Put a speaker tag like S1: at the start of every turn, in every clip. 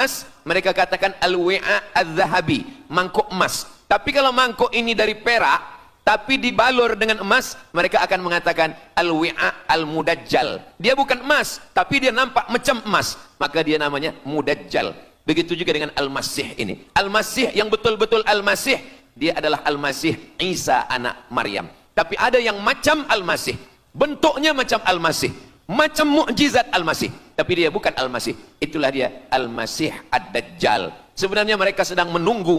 S1: emas, mereka katakan al-wi'a al-zahabi, mangkuk emas. Tapi kalau mangkuk ini dari perak, tapi dibalur dengan emas, mereka akan mengatakan al-wi'a al-mudajjal. Dia bukan emas, tapi dia nampak macam emas, maka dia namanya mudajjal. Begitu juga dengan al-masih ini. Al-masih yang betul-betul al-masih, dia adalah al-masih Isa anak Maryam. Tapi ada yang macam al-masih, bentuknya macam al-masih, macam mukjizat al-masih, tapi dia bukan al-masih. Itulah dia al-masih ad-dajjal. Sebenarnya mereka sedang menunggu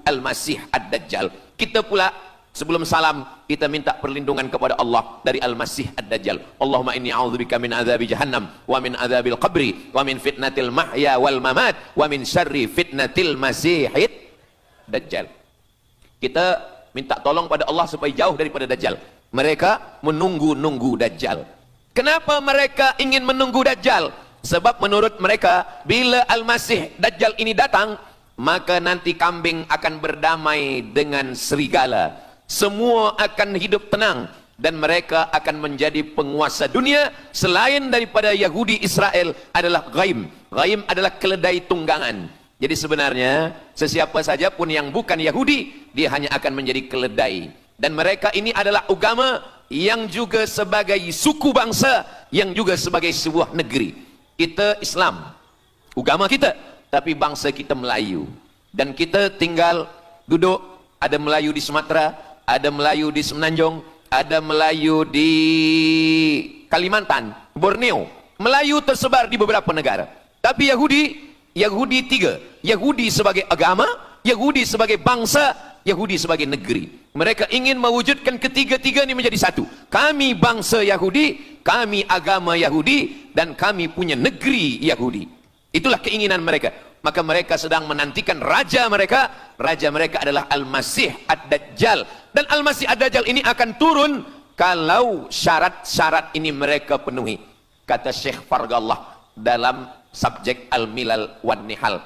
S1: al-masih ad-dajjal. Kita pula sebelum salam, kita minta perlindungan kepada Allah dari al-masih ad-dajjal. Allahumma inni a'udzubika min adzabi jahannam wa min adzabil qabri wa min fitnatil mahya wal mamat wa min syarri fitnatil masihid dajjal. Kita minta tolong pada Allah supaya jauh daripada dajjal. Mereka menunggu dajjal. Kenapa mereka ingin menunggu dajjal? Sebab menurut mereka, bila al-masih dajjal ini datang, maka nanti kambing akan berdamai dengan serigala. Semua akan hidup tenang dan mereka akan menjadi penguasa dunia. Selain daripada Yahudi Israel adalah ghaim. Ghaim adalah keledai tunggangan. Jadi sebenarnya sesiapa saja pun yang bukan Yahudi, dia hanya akan menjadi keledai. Dan mereka ini adalah agama yang juga sebagai suku bangsa, yang juga sebagai sebuah negeri. Kita Islam, agama kita, tapi bangsa kita Melayu. Dan kita tinggal duduk, ada Melayu di Sumatera, ada Melayu di Semenanjung, ada Melayu di Kalimantan, Borneo. Melayu tersebar di beberapa negara. Tapi Yahudi tiga. Yahudi sebagai agama, Yahudi sebagai bangsa, Yahudi sebagai negeri. Mereka ingin mewujudkan ketiga-tiga ini menjadi satu. Kami bangsa Yahudi, kami agama Yahudi, dan kami punya negeri Yahudi. Itulah keinginan mereka. Maka mereka sedang menantikan raja mereka. Raja mereka adalah Al-Masih Ad-Dajjal. Dan Al-Masih Ad-Dajjal ini akan turun kalau syarat-syarat ini mereka penuhi. Kata Syekh Fargallah dalam subjek Al-Milal wan Nihal.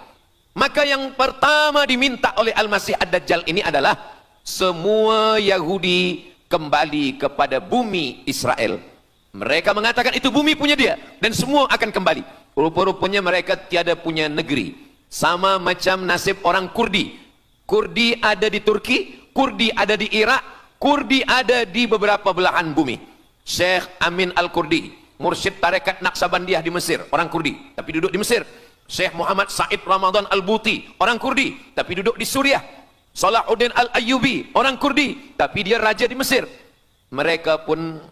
S1: Maka yang pertama diminta oleh Al-Masih Ad-Dajjal ini adalah semua Yahudi kembali kepada bumi Israel. Mereka mengatakan itu bumi punya dia dan semua akan kembali. Rupa-rupanya mereka tiada punya negeri. Sama macam nasib orang Kurdi. Kurdi ada di Turki, Kurdi ada di Irak, Kurdi ada di beberapa belahan bumi. Syekh Amin Al-Kurdi, mursyid tarekat Naqsabandiyah di Mesir, orang Kurdi, tapi duduk di Mesir. Syekh Muhammad Said Ramadan Al-Buti, orang Kurdi, tapi duduk di Suriah. Salahuddin Al-Ayyubi, orang Kurdi, tapi dia raja di Mesir. Mereka pun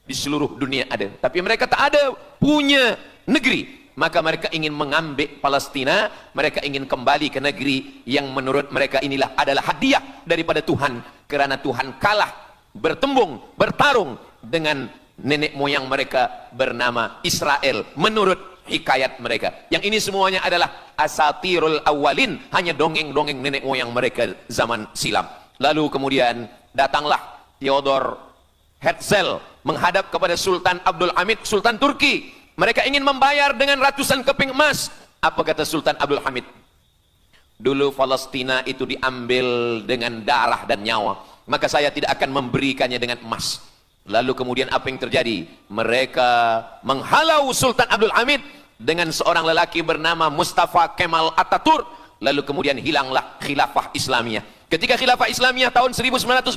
S1: di seluruh dunia ada, tapi mereka tak ada punya negeri. Maka mereka ingin mengambil Palestina, mereka ingin kembali ke negeri yang menurut mereka inilah adalah hadiah daripada Tuhan, kerana Tuhan kalah bertembung, bertarung dengan nenek moyang mereka bernama Israel menurut hikayat mereka. Yang ini semuanya adalah asatirul awalin, hanya dongeng-dongeng nenek moyang mereka zaman silam. Lalu kemudian datanglah Theodor Herzl menghadap kepada Sultan Abdul Hamid, Sultan Turki. Mereka ingin membayar dengan ratusan keping emas. Apa kata Sultan Abdul Hamid? Dulu Palestina itu diambil dengan darah dan nyawa, maka saya tidak akan memberikannya dengan emas. Lalu kemudian apa yang terjadi? Mereka menghalau Sultan Abdul Hamid dengan seorang lelaki bernama Mustafa Kemal Ataturk. Lalu kemudian hilanglah khilafah Islamiyah. Ketika khilafah Islamiyah tahun 1924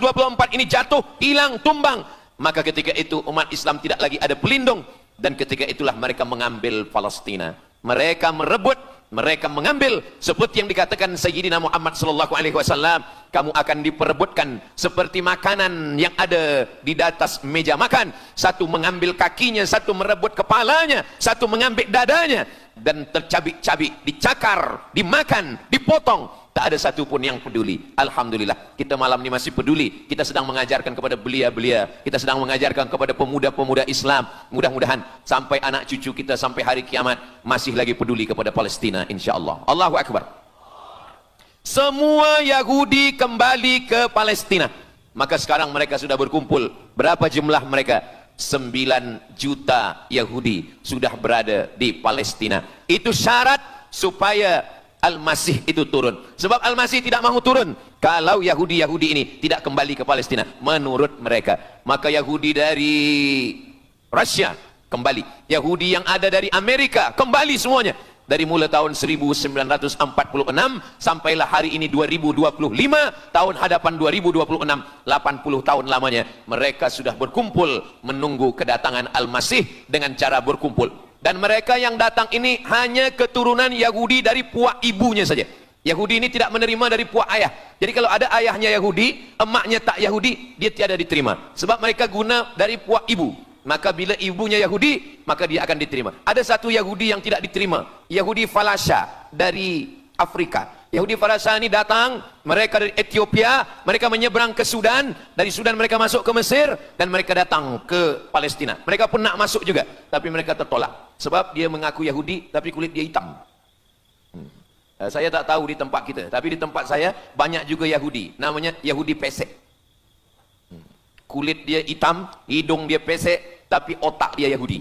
S1: ini jatuh, hilang, tumbang, maka ketika itu umat Islam tidak lagi ada pelindung. Dan ketika itulah mereka mengambil Palestina. Mereka merebut, mereka mengambil, seperti yang dikatakan Sayyidina Muhammad sallallahu alaihi wasallam, kamu akan diperebutkan seperti makanan yang ada di atas meja makan. Satu mengambil kakinya, satu merebut kepalanya, satu mengambil dadanya, dan tercabik-cabik, dicakar, dimakan, dipotong. Tak ada satu pun yang peduli. Alhamdulillah, kita malam ini masih peduli. Kita sedang mengajarkan kepada belia-belia, kita sedang mengajarkan kepada pemuda-pemuda Islam. Mudah-mudahan sampai anak cucu kita sampai hari kiamat masih lagi peduli kepada Palestina, insya-Allah. Allahu Akbar. Semua Yahudi kembali ke Palestina. Maka sekarang mereka sudah berkumpul. Berapa jumlah mereka? 9 juta Yahudi sudah berada di Palestina. Itu syarat supaya Al-Masih itu turun. Sebab Al-Masih tidak mahu turun kalau Yahudi-Yahudi ini tidak kembali ke Palestina menurut mereka. Maka Yahudi dari Rusia kembali, Yahudi yang ada dari Amerika kembali semuanya. Dari mula tahun 1946 sampailah hari ini 2025, tahun hadapan 2026, 80 tahun lamanya mereka sudah berkumpul menunggu kedatangan Al-Masih dengan cara berkumpul. Dan mereka yang datang ini hanya keturunan Yahudi dari puak ibunya saja. Yahudi ini tidak menerima dari puak ayah. Jadi kalau ada ayahnya Yahudi, emaknya tak Yahudi, dia tiada diterima. Sebab mereka guna dari puak ibu. Maka bila ibunya Yahudi, maka dia akan diterima. Ada satu Yahudi yang tidak diterima, Yahudi Falasha dari Afrika. Yahudi Falasha ini datang, mereka dari Ethiopia, mereka menyeberang ke Sudan, dari Sudan mereka masuk ke Mesir, dan mereka datang ke Palestina. Mereka pun nak masuk juga, tapi mereka tertolak. Sebab dia mengaku Yahudi, tapi kulit dia hitam. Saya tak tahu di tempat kita, tapi di tempat saya banyak juga Yahudi, namanya Yahudi pesek. Kulit dia hitam, hidung dia pesek, tapi otak dia Yahudi.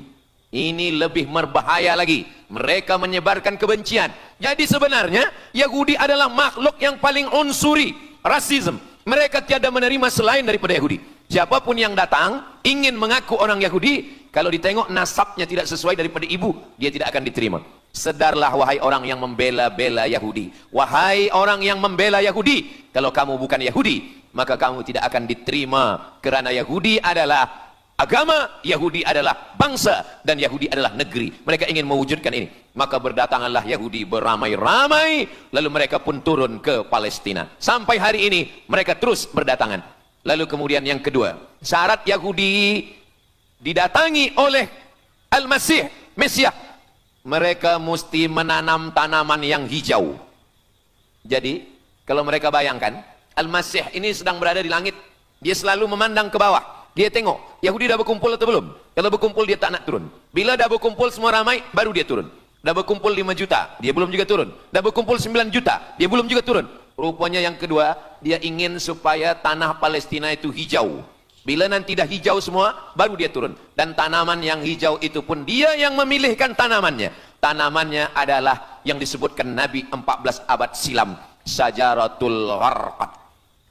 S1: Ini lebih berbahaya lagi. Mereka menyebarkan kebencian. Jadi sebenarnya Yahudi adalah makhluk yang paling unsuri, rasisme. Mereka tiada menerima selain daripada Yahudi. Siapapun yang datang ingin mengaku orang Yahudi, kalau ditengok nasabnya tidak sesuai daripada ibu, dia tidak akan diterima. Sedarlah wahai orang yang membela-bela Yahudi. Wahai orang yang membela Yahudi, kalau kamu bukan Yahudi, maka kamu tidak akan diterima. Kerana Yahudi adalah agama, Yahudi adalah bangsa, dan Yahudi adalah negeri. Mereka ingin mewujudkan ini. Maka berdatanganlah Yahudi beramai-ramai, lalu mereka pun turun ke Palestina. Sampai hari ini mereka terus berdatangan. Lalu kemudian yang kedua, syarat Yahudi didatangi oleh Al-Masih, Mesias, mereka mesti menanam tanaman yang hijau. Jadi kalau mereka bayangkan, Al-Masih ini sedang berada di langit, dia selalu memandang ke bawah. Dia tengok, Yahudi dah berkumpul atau belum? Kalau berkumpul dia tak nak turun. Bila dah berkumpul semua ramai, baru dia turun. Dah berkumpul 5 juta, dia belum juga turun. Dah berkumpul 9 juta, dia belum juga turun. Rupanya yang kedua, dia ingin supaya tanah Palestina itu hijau. Bila nanti dah hijau semua, baru dia turun. Dan tanaman yang hijau itu pun dia yang memilihkan tanamannya. Tanamannya adalah yang disebutkan Nabi 14 abad silam, Syajaratul Gharqad.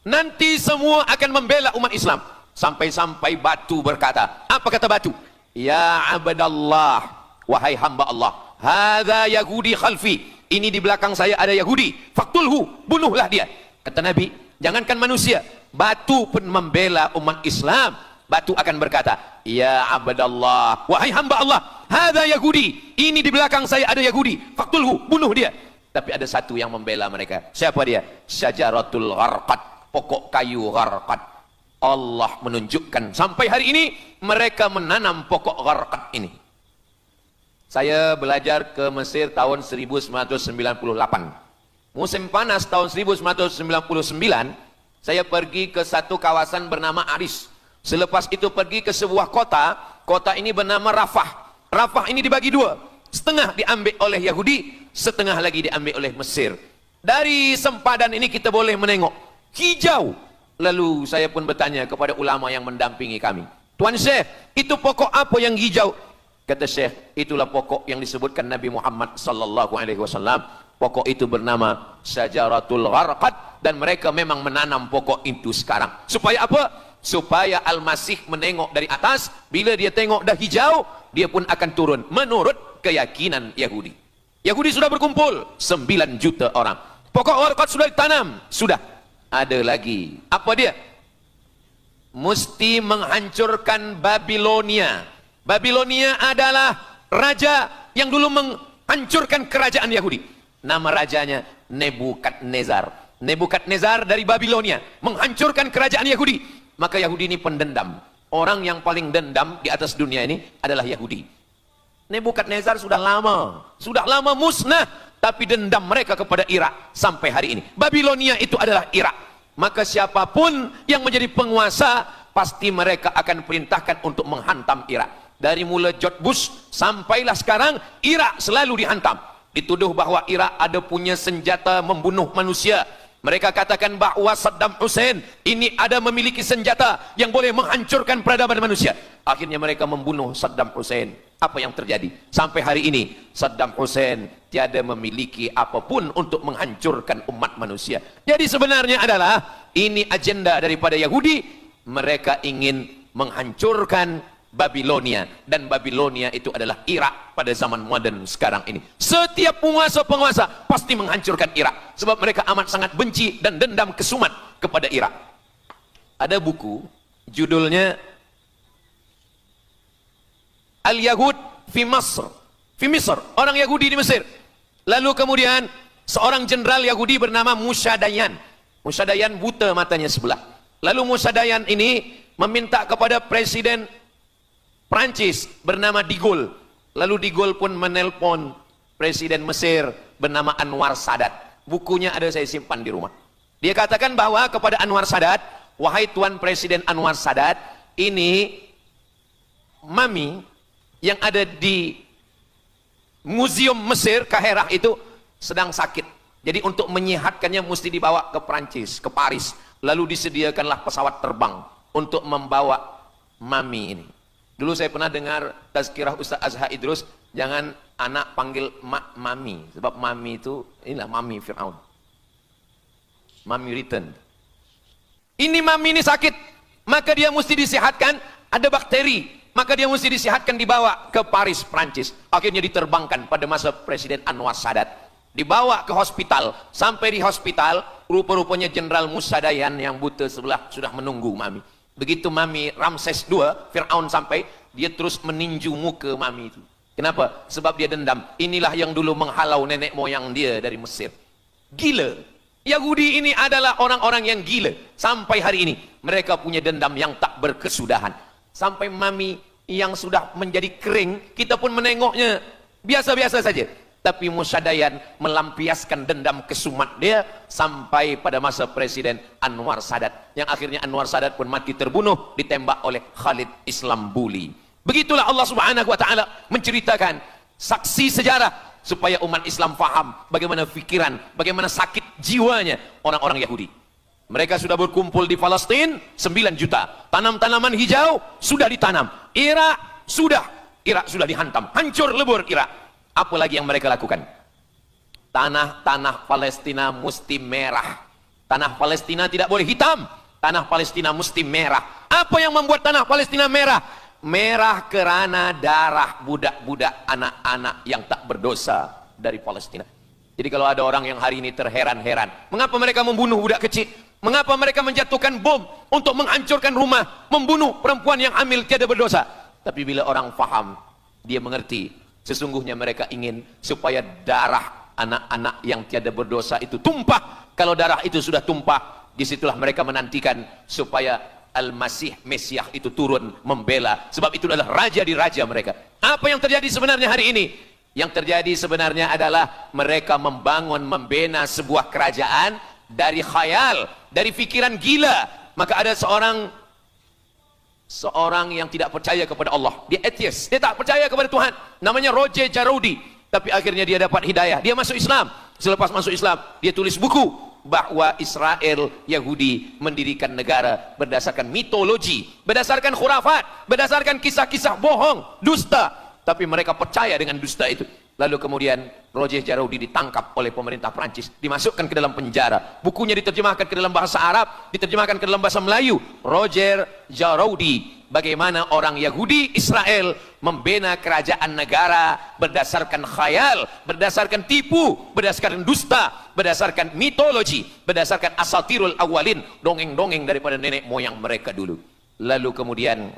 S1: Nanti semua akan membela umat Islam. Sampai-sampai batu berkata, apa kata batu? Ya abdallah, wahai hamba Allah, hadza Yahudi khalfi, ini di belakang saya ada Yahudi, faktulhu, bunuhlah dia. Kata Nabi, jangankan manusia, batu pun membela umat Islam. Batu akan berkata, ya abdallah, wahai hamba Allah, hadza Yahudi, ini di belakang saya ada Yahudi, faktulhu, bunuh dia. Tapi ada satu yang membela mereka. Siapa dia? Syajaratul Gharqad, pokok kayu Gharqad. Allah menunjukkan sampai hari ini mereka menanam pokok Gharqad ini. Saya belajar ke Mesir tahun 1998. Musim panas tahun 1999, saya pergi ke satu kawasan bernama Aris. Selepas itu pergi ke sebuah kota, kota ini bernama Rafah. Rafah ini dibagi dua, setengah diambil oleh Yahudi, setengah lagi diambil oleh Mesir. Dari sempadan ini kita boleh menengok hijau. Lalu saya pun bertanya kepada ulama yang mendampingi kami, Tuan Syekh, itu pokok apa yang hijau? Kata Syekh, itulah pokok yang disebutkan Nabi Muhammad sallallahu alaihi wasallam. Pokok itu bernama Syajaratul Gharqad, dan mereka memang menanam pokok itu sekarang. Supaya apa? Supaya Al-Masih menengok dari atas, bila dia tengok dah hijau, dia pun akan turun menurut keyakinan Yahudi. Yahudi sudah berkumpul 9 juta orang. Pokok Gharqad sudah ditanam, sudah. Ada lagi. Apa dia? Mesti menghancurkan Babilonia. Babilonia adalah raja yang dulu menghancurkan kerajaan Yahudi. Nama rajanya Nebukadnezar. Nebukadnezar dari Babilonia menghancurkan kerajaan Yahudi. Maka Yahudi ini pendendam. Orang yang paling dendam di atas dunia ini adalah Yahudi. Nebukadnezar sudah lama musnah, tapi dendam mereka kepada Irak sampai hari ini. Babilonia itu adalah Irak. Maka siapapun yang menjadi penguasa, pasti mereka akan perintahkan untuk menghantam Irak. Dari mula George Bush sampailah sekarang, Irak selalu dihantam. Dituduh bahwa Irak ada punya senjata membunuh manusia. Mereka katakan bahawa Saddam Hussein ini ada memiliki senjata yang boleh menghancurkan peradaban manusia. Akhirnya mereka membunuh Saddam Hussein. Apa yang terjadi? Sampai hari ini Saddam Hussein tiada memiliki apapun untuk menghancurkan umat manusia. Jadi sebenarnya adalah ini agenda daripada Yahudi. Mereka ingin menghancurkan Babilonia, dan Babilonia itu adalah Irak pada zaman modern sekarang ini. Setiap penguasa pasti menghancurkan Irak sebab mereka amat sangat benci dan dendam kesumat kepada Irak. Ada buku judulnya Al-Yahud fi Masr, orang Yahudi di Mesir. Lalu kemudian seorang jenderal Yahudi bernama Musa Dayan buta matanya sebelah. Lalu Musa Dayan ini meminta kepada Presiden Prancis bernama De Gaulle. Lalu De Gaulle pun menelpon Presiden Mesir bernama Anwar Sadat. Bukunya ada, saya simpan di rumah. Dia katakan bahwa kepada Anwar Sadat, wahai Tuan Presiden Anwar Sadat, ini mami yang ada di Museum Mesir Kaherah itu sedang sakit. Jadi untuk menyehatkannya mesti dibawa ke Prancis, ke Paris. Lalu disediakanlah pesawat terbang untuk membawa mami ini. Dulu saya pernah dengar tazkirah Ustaz Azhar Idrus, jangan anak panggil mami, sebab mami itu, inilah mami Fir'aun. Mami return. Ini mami ini sakit, maka dia mesti disehatkan, ada bakteri, maka dia mesti disehatkan, dibawa ke Paris, Prancis. Akhirnya diterbangkan pada masa Presiden Anwar Sadat. Dibawa ke hospital, sampai di hospital, rupa-rupanya Jenderal Musa Dayan yang buta sebelah sudah menunggu mami. Begitu mami Ramses II, Fir'aun sampai, dia terus meninju muka mami itu. Kenapa? Sebab dia dendam. Inilah yang dulu menghalau nenek moyang dia dari Mesir. Gila. Yahudi ini adalah orang-orang yang gila. Sampai hari ini, mereka punya dendam yang tak berkesudahan. Sampai mami yang sudah menjadi kering, kita pun menengoknya biasa-biasa saja. Tapi Musa Dayan melampiaskan dendam kesumat dia sampai pada masa Presiden Anwar Sadat, yang akhirnya Anwar Sadat pun mati terbunuh ditembak oleh Khalid Islambuli. Begitulah Allah Subhanahu wa taala menceritakan saksi sejarah supaya umat Islam faham bagaimana pikiran, bagaimana sakit jiwanya orang-orang Yahudi. Mereka sudah berkumpul di Palestina 9 juta. Tanam-tanaman hijau sudah ditanam. Irak sudah dihantam, hancur lebur Irak. Apa lagi yang mereka lakukan? Tanah Palestina mesti merah. Tanah Palestina tidak boleh hitam. Tanah Palestina mesti merah. Apa yang membuat tanah Palestina merah? Merah kerana darah budak-budak, anak-anak yang tak berdosa dari Palestina. Jadi kalau ada orang yang hari ini terheran-heran, mengapa mereka membunuh budak kecil? Mengapa mereka menjatuhkan bom untuk menghancurkan rumah, membunuh perempuan yang hamil tiada berdosa? Tapi bila orang faham, dia mengerti. Sesungguhnya mereka ingin supaya darah anak-anak yang tiada berdosa itu tumpah. Kalau darah itu sudah tumpah, disitulah mereka menantikan supaya Al-Masih, Mesiah itu turun membela. Sebab itu adalah raja di raja mereka. Apa yang terjadi sebenarnya hari ini? Yang terjadi sebenarnya adalah mereka membangun, membina sebuah kerajaan dari khayal, dari pikiran gila. Maka ada seorang yang tidak percaya kepada Allah, dia atheist, dia tak percaya kepada Tuhan, namanya Roger Jarroudi. Tapi akhirnya dia dapat hidayah, dia masuk Islam. Selepas masuk Islam, dia tulis buku bahwa Israel Yahudi mendirikan negara berdasarkan mitologi, berdasarkan khurafat, berdasarkan kisah-kisah bohong, dusta. Tapi mereka percaya dengan dusta itu. Lalu kemudian Roger Jarroudi ditangkap oleh pemerintah Prancis, dimasukkan ke dalam penjara. Bukunya diterjemahkan ke dalam bahasa Arab, diterjemahkan ke dalam bahasa Melayu. Roger Jarroudi, bagaimana orang Yahudi Israel membina kerajaan negara berdasarkan khayal, berdasarkan tipu, berdasarkan dusta, berdasarkan mitologi, berdasarkan asatirul awalin, dongeng-dongeng daripada nenek moyang mereka dulu. Lalu kemudian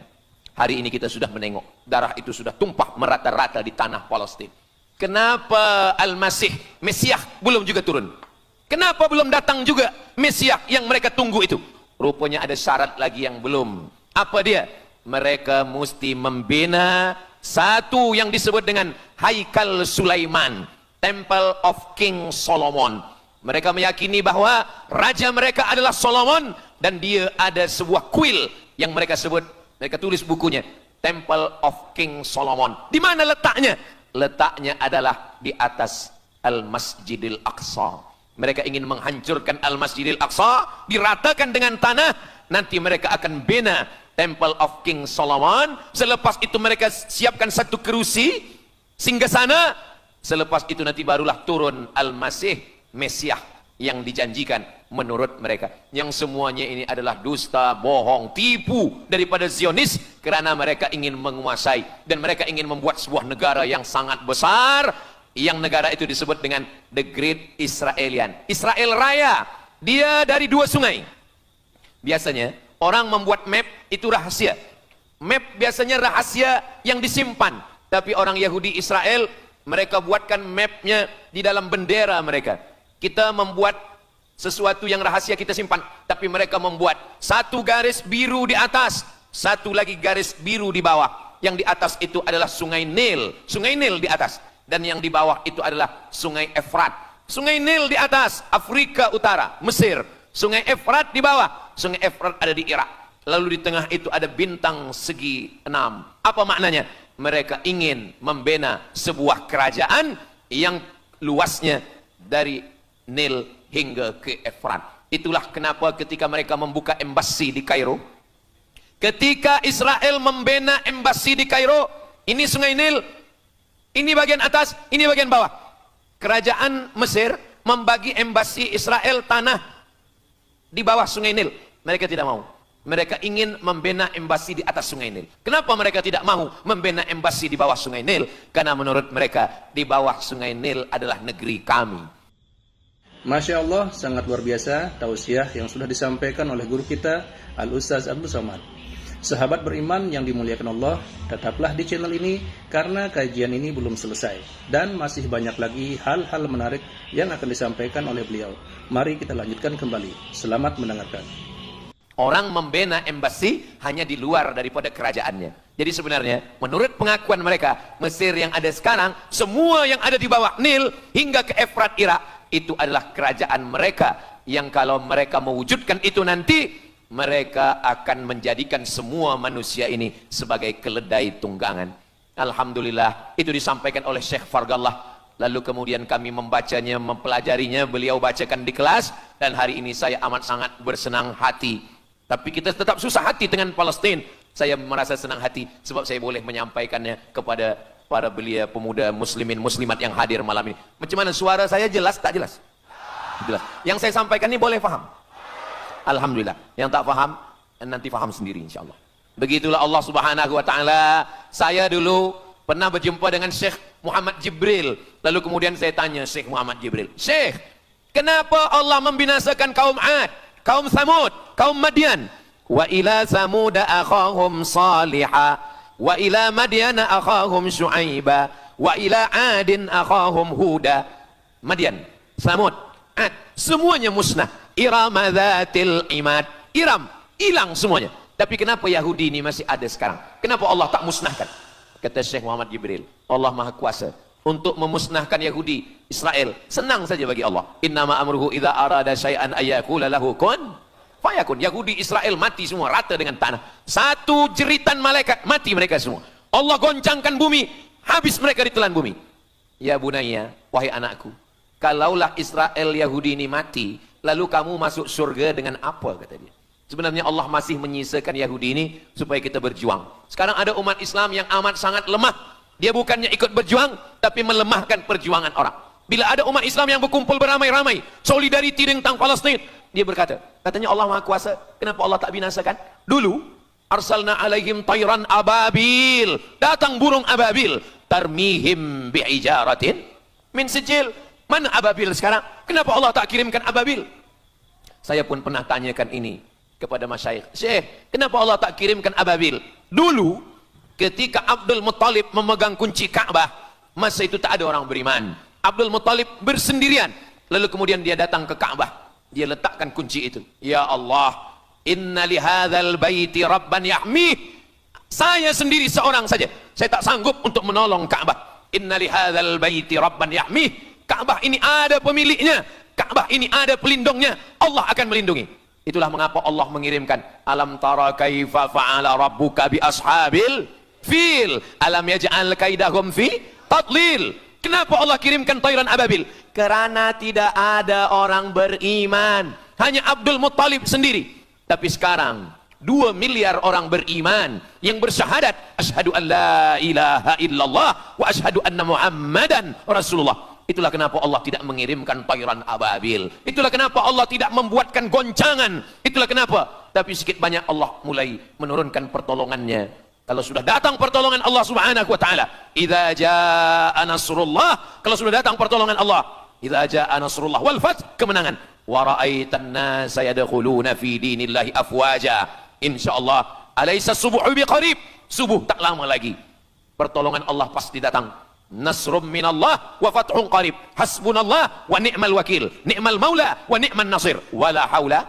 S1: hari ini kita sudah menengok darah itu sudah tumpah merata-rata di tanah Palestina. Kenapa Al-Masih, Mesiah belum juga turun? Kenapa belum datang juga Mesiah yang mereka tunggu itu? Rupanya ada syarat lagi yang belum. Apa dia? Mereka mesti membina satu yang disebut dengan Haikal Sulaiman, Temple of King Solomon. Mereka meyakini bahwa raja mereka adalah Solomon, dan dia ada sebuah kuil yang mereka sebut, mereka tulis bukunya, Temple of King Solomon. Di mana letaknya? Letaknya adalah di atas Al-Masjidil Aqsa. Mereka ingin menghancurkan Al-Masjidil Aqsa, diratakan dengan tanah. Nanti mereka akan bina Temple of King Solomon. Selepas itu mereka siapkan satu kerusi singgasana. Selepas itu nanti barulah turun Al-Masih, Mesiah. yang dijanjikan menurut mereka. Yang semuanya ini adalah dusta, bohong, tipu daripada Zionis, karena mereka ingin menguasai dan mereka ingin membuat sebuah negara yang sangat besar, yang negara itu disebut dengan The Great Israelian, Israel Raya. Dia dari 2 sungai. Biasanya orang membuat map itu rahasia. Map biasanya rahasia yang disimpan, tapi orang Yahudi Israel mereka buatkan mapnya di dalam bendera mereka. Kita membuat sesuatu yang rahasia kita simpan, tapi mereka membuat 1 garis biru di atas, 1 lagi garis biru di bawah. Yang di atas itu adalah sungai Nil di atas, dan yang di bawah itu adalah sungai Efrat. Sungai Nil di atas, Afrika Utara, Mesir. Sungai Efrat di bawah, sungai Efrat ada di Irak. Lalu di tengah itu ada bintang segi 6. Apa maknanya? Mereka ingin membina sebuah kerajaan yang luasnya dari Nil hingga ke Efrat. Itulah kenapa ketika mereka membuka embasi di Kairo, ketika Israel membina embasi di Kairo, ini sungai Nil, ini bagian atas, ini bagian bawah. Kerajaan Mesir membagi embasi Israel tanah di bawah sungai Nil. Mereka tidak mau. Mereka ingin membina embasi di atas sungai Nil. Kenapa mereka tidak mau membina embasi di bawah sungai Nil? Karena menurut mereka di bawah sungai Nil adalah negeri kami.
S2: Masya Allah, sangat luar biasa tausiah yang sudah disampaikan oleh guru kita Al-Ustaz Abdul Somad. Sahabat beriman yang dimuliakan Allah, tetaplah di channel ini karena kajian ini belum selesai dan masih banyak lagi hal-hal menarik yang akan disampaikan oleh beliau. Mari kita lanjutkan kembali. Selamat mendengarkan.
S1: Orang membina embasi hanya di luar daripada kerajaannya. Jadi sebenarnya menurut pengakuan mereka, Mesir yang ada sekarang, semua yang ada di bawah Nil hingga ke Efrat Irak, itu adalah kerajaan mereka, yang kalau mereka mewujudkan itu nanti, mereka akan menjadikan semua manusia ini sebagai keledai tunggangan. Alhamdulillah, itu disampaikan oleh Syekh Fargallah. Lalu kemudian kami membacanya, mempelajarinya, beliau bacakan di kelas, dan hari ini saya amat sangat bersenang hati. Tapi kita tetap susah hati dengan Palestina. Saya merasa senang hati sebab saya boleh menyampaikannya kepada para belia pemuda muslimin muslimat yang hadir malam ini. Macam mana suara saya, jelas tak jelas? Jelas. Yang saya sampaikan ini boleh faham? Alhamdulillah. Yang tak faham nanti faham sendiri insyaallah. Begitulah Allah Subhanahu wa taala. Saya dulu pernah berjumpa dengan Syekh Muhammad Jibril. Lalu kemudian saya tanya Syekh Muhammad Jibril, "Syekh, kenapa Allah membinasakan kaum Ad, kaum Samud, kaum Madian? Wa ila Samud akhahum Salihah, wa ila Madyana akhahum Syuaiba, wa ila Adin akhahum Huda." Madian, Samud, Ad, semuanya musnah. Irama dzatil imad, Iram hilang semuanya. Tapi kenapa Yahudi ini masih ada sekarang? Kenapa Allah tak musnahkan? Kata Syekh Muhammad Jibril, Allah Maha Kuasa untuk memusnahkan Yahudi Israel. Senang saja bagi Allah. Innama amruhu idza arada syai'an ayyaqula lahu kun fayakun. Yahudi Israel mati semua rata dengan tanah. Satu jeritan malaikat mati mereka semua. Allah goncangkan bumi, habis mereka ditelan bumi. Ya bunayya, wahai anakku, kalaulah Israel Yahudi ini mati, lalu kamu masuk surga dengan apa, kata dia. Sebenarnya Allah masih menyisakan Yahudi ini supaya kita berjuang. Sekarang ada umat Islam yang amat sangat lemah. Dia bukannya ikut berjuang, tapi melemahkan perjuangan orang. Bila ada umat Islam yang berkumpul beramai-ramai, solidariti tentang Palestina, dia berkata, katanya Allah Maha Kuasa, kenapa Allah tak binasakan? Dulu, arsalna alaihim tayran ababil, datang burung ababil, tarmihim bi'ijaratin min sijil. Mana ababil sekarang? Kenapa Allah tak kirimkan ababil? Saya pun pernah tanyakan ini kepada masyayikh, Syekh, kenapa Allah tak kirimkan ababil? Dulu, ketika Abdul Muttalib memegang kunci Ka'bah, masa itu tak ada orang beriman. Abdul Muttalib bersendirian, lalu kemudian dia datang ke Ka'bah, dia letakkan kunci itu. Ya Allah, inna lihadzal baiti rabban yahmih. Saya sendiri seorang saja, saya tak sanggup untuk menolong Ka'bah. Inna lihadzal baiti rabban yahmih. Ka'bah ini ada pemiliknya, Ka'bah ini ada pelindungnya, Allah akan melindungi. Itulah mengapa Allah mengirimkan alam tara kaifa fa'ala rabbuka bi ashabil fil alam yaj'al kaidahum fi tadlil. Kenapa Allah kirimkan tayran ababil? Karena tidak ada orang beriman, hanya Abdul Muttalib sendiri. Tapi sekarang 2 miliar orang beriman yang bersyahadat asyhadu an la ilaha illallah wa asyhadu anna muhammadan rasulullah. Itulah kenapa Allah tidak mengirimkan tayran ababil. Itulah kenapa Allah tidak membuatkan goncangan. Itulah kenapa. Tapi sedikit banyak Allah mulai menurunkan pertolongannya. Kalau sudah datang pertolongan Allah Subhanahu wa taala, idza jaa nasrullah, kalau sudah datang pertolongan Allah, idza jaa nasrullah wal fath, kemenangan. Wa ra'aitan nasa yadkhuluna fi dinillahi afwaja. Insyaallah, alaysa subuhu biqarib. Subuh tak lama lagi. Pertolongan Allah pasti datang. Nasrum minallah wa fathun qarib. Hasbunallah wa ni'mal wakil. Ni'mal maula wa ni'man nasir. Wala haula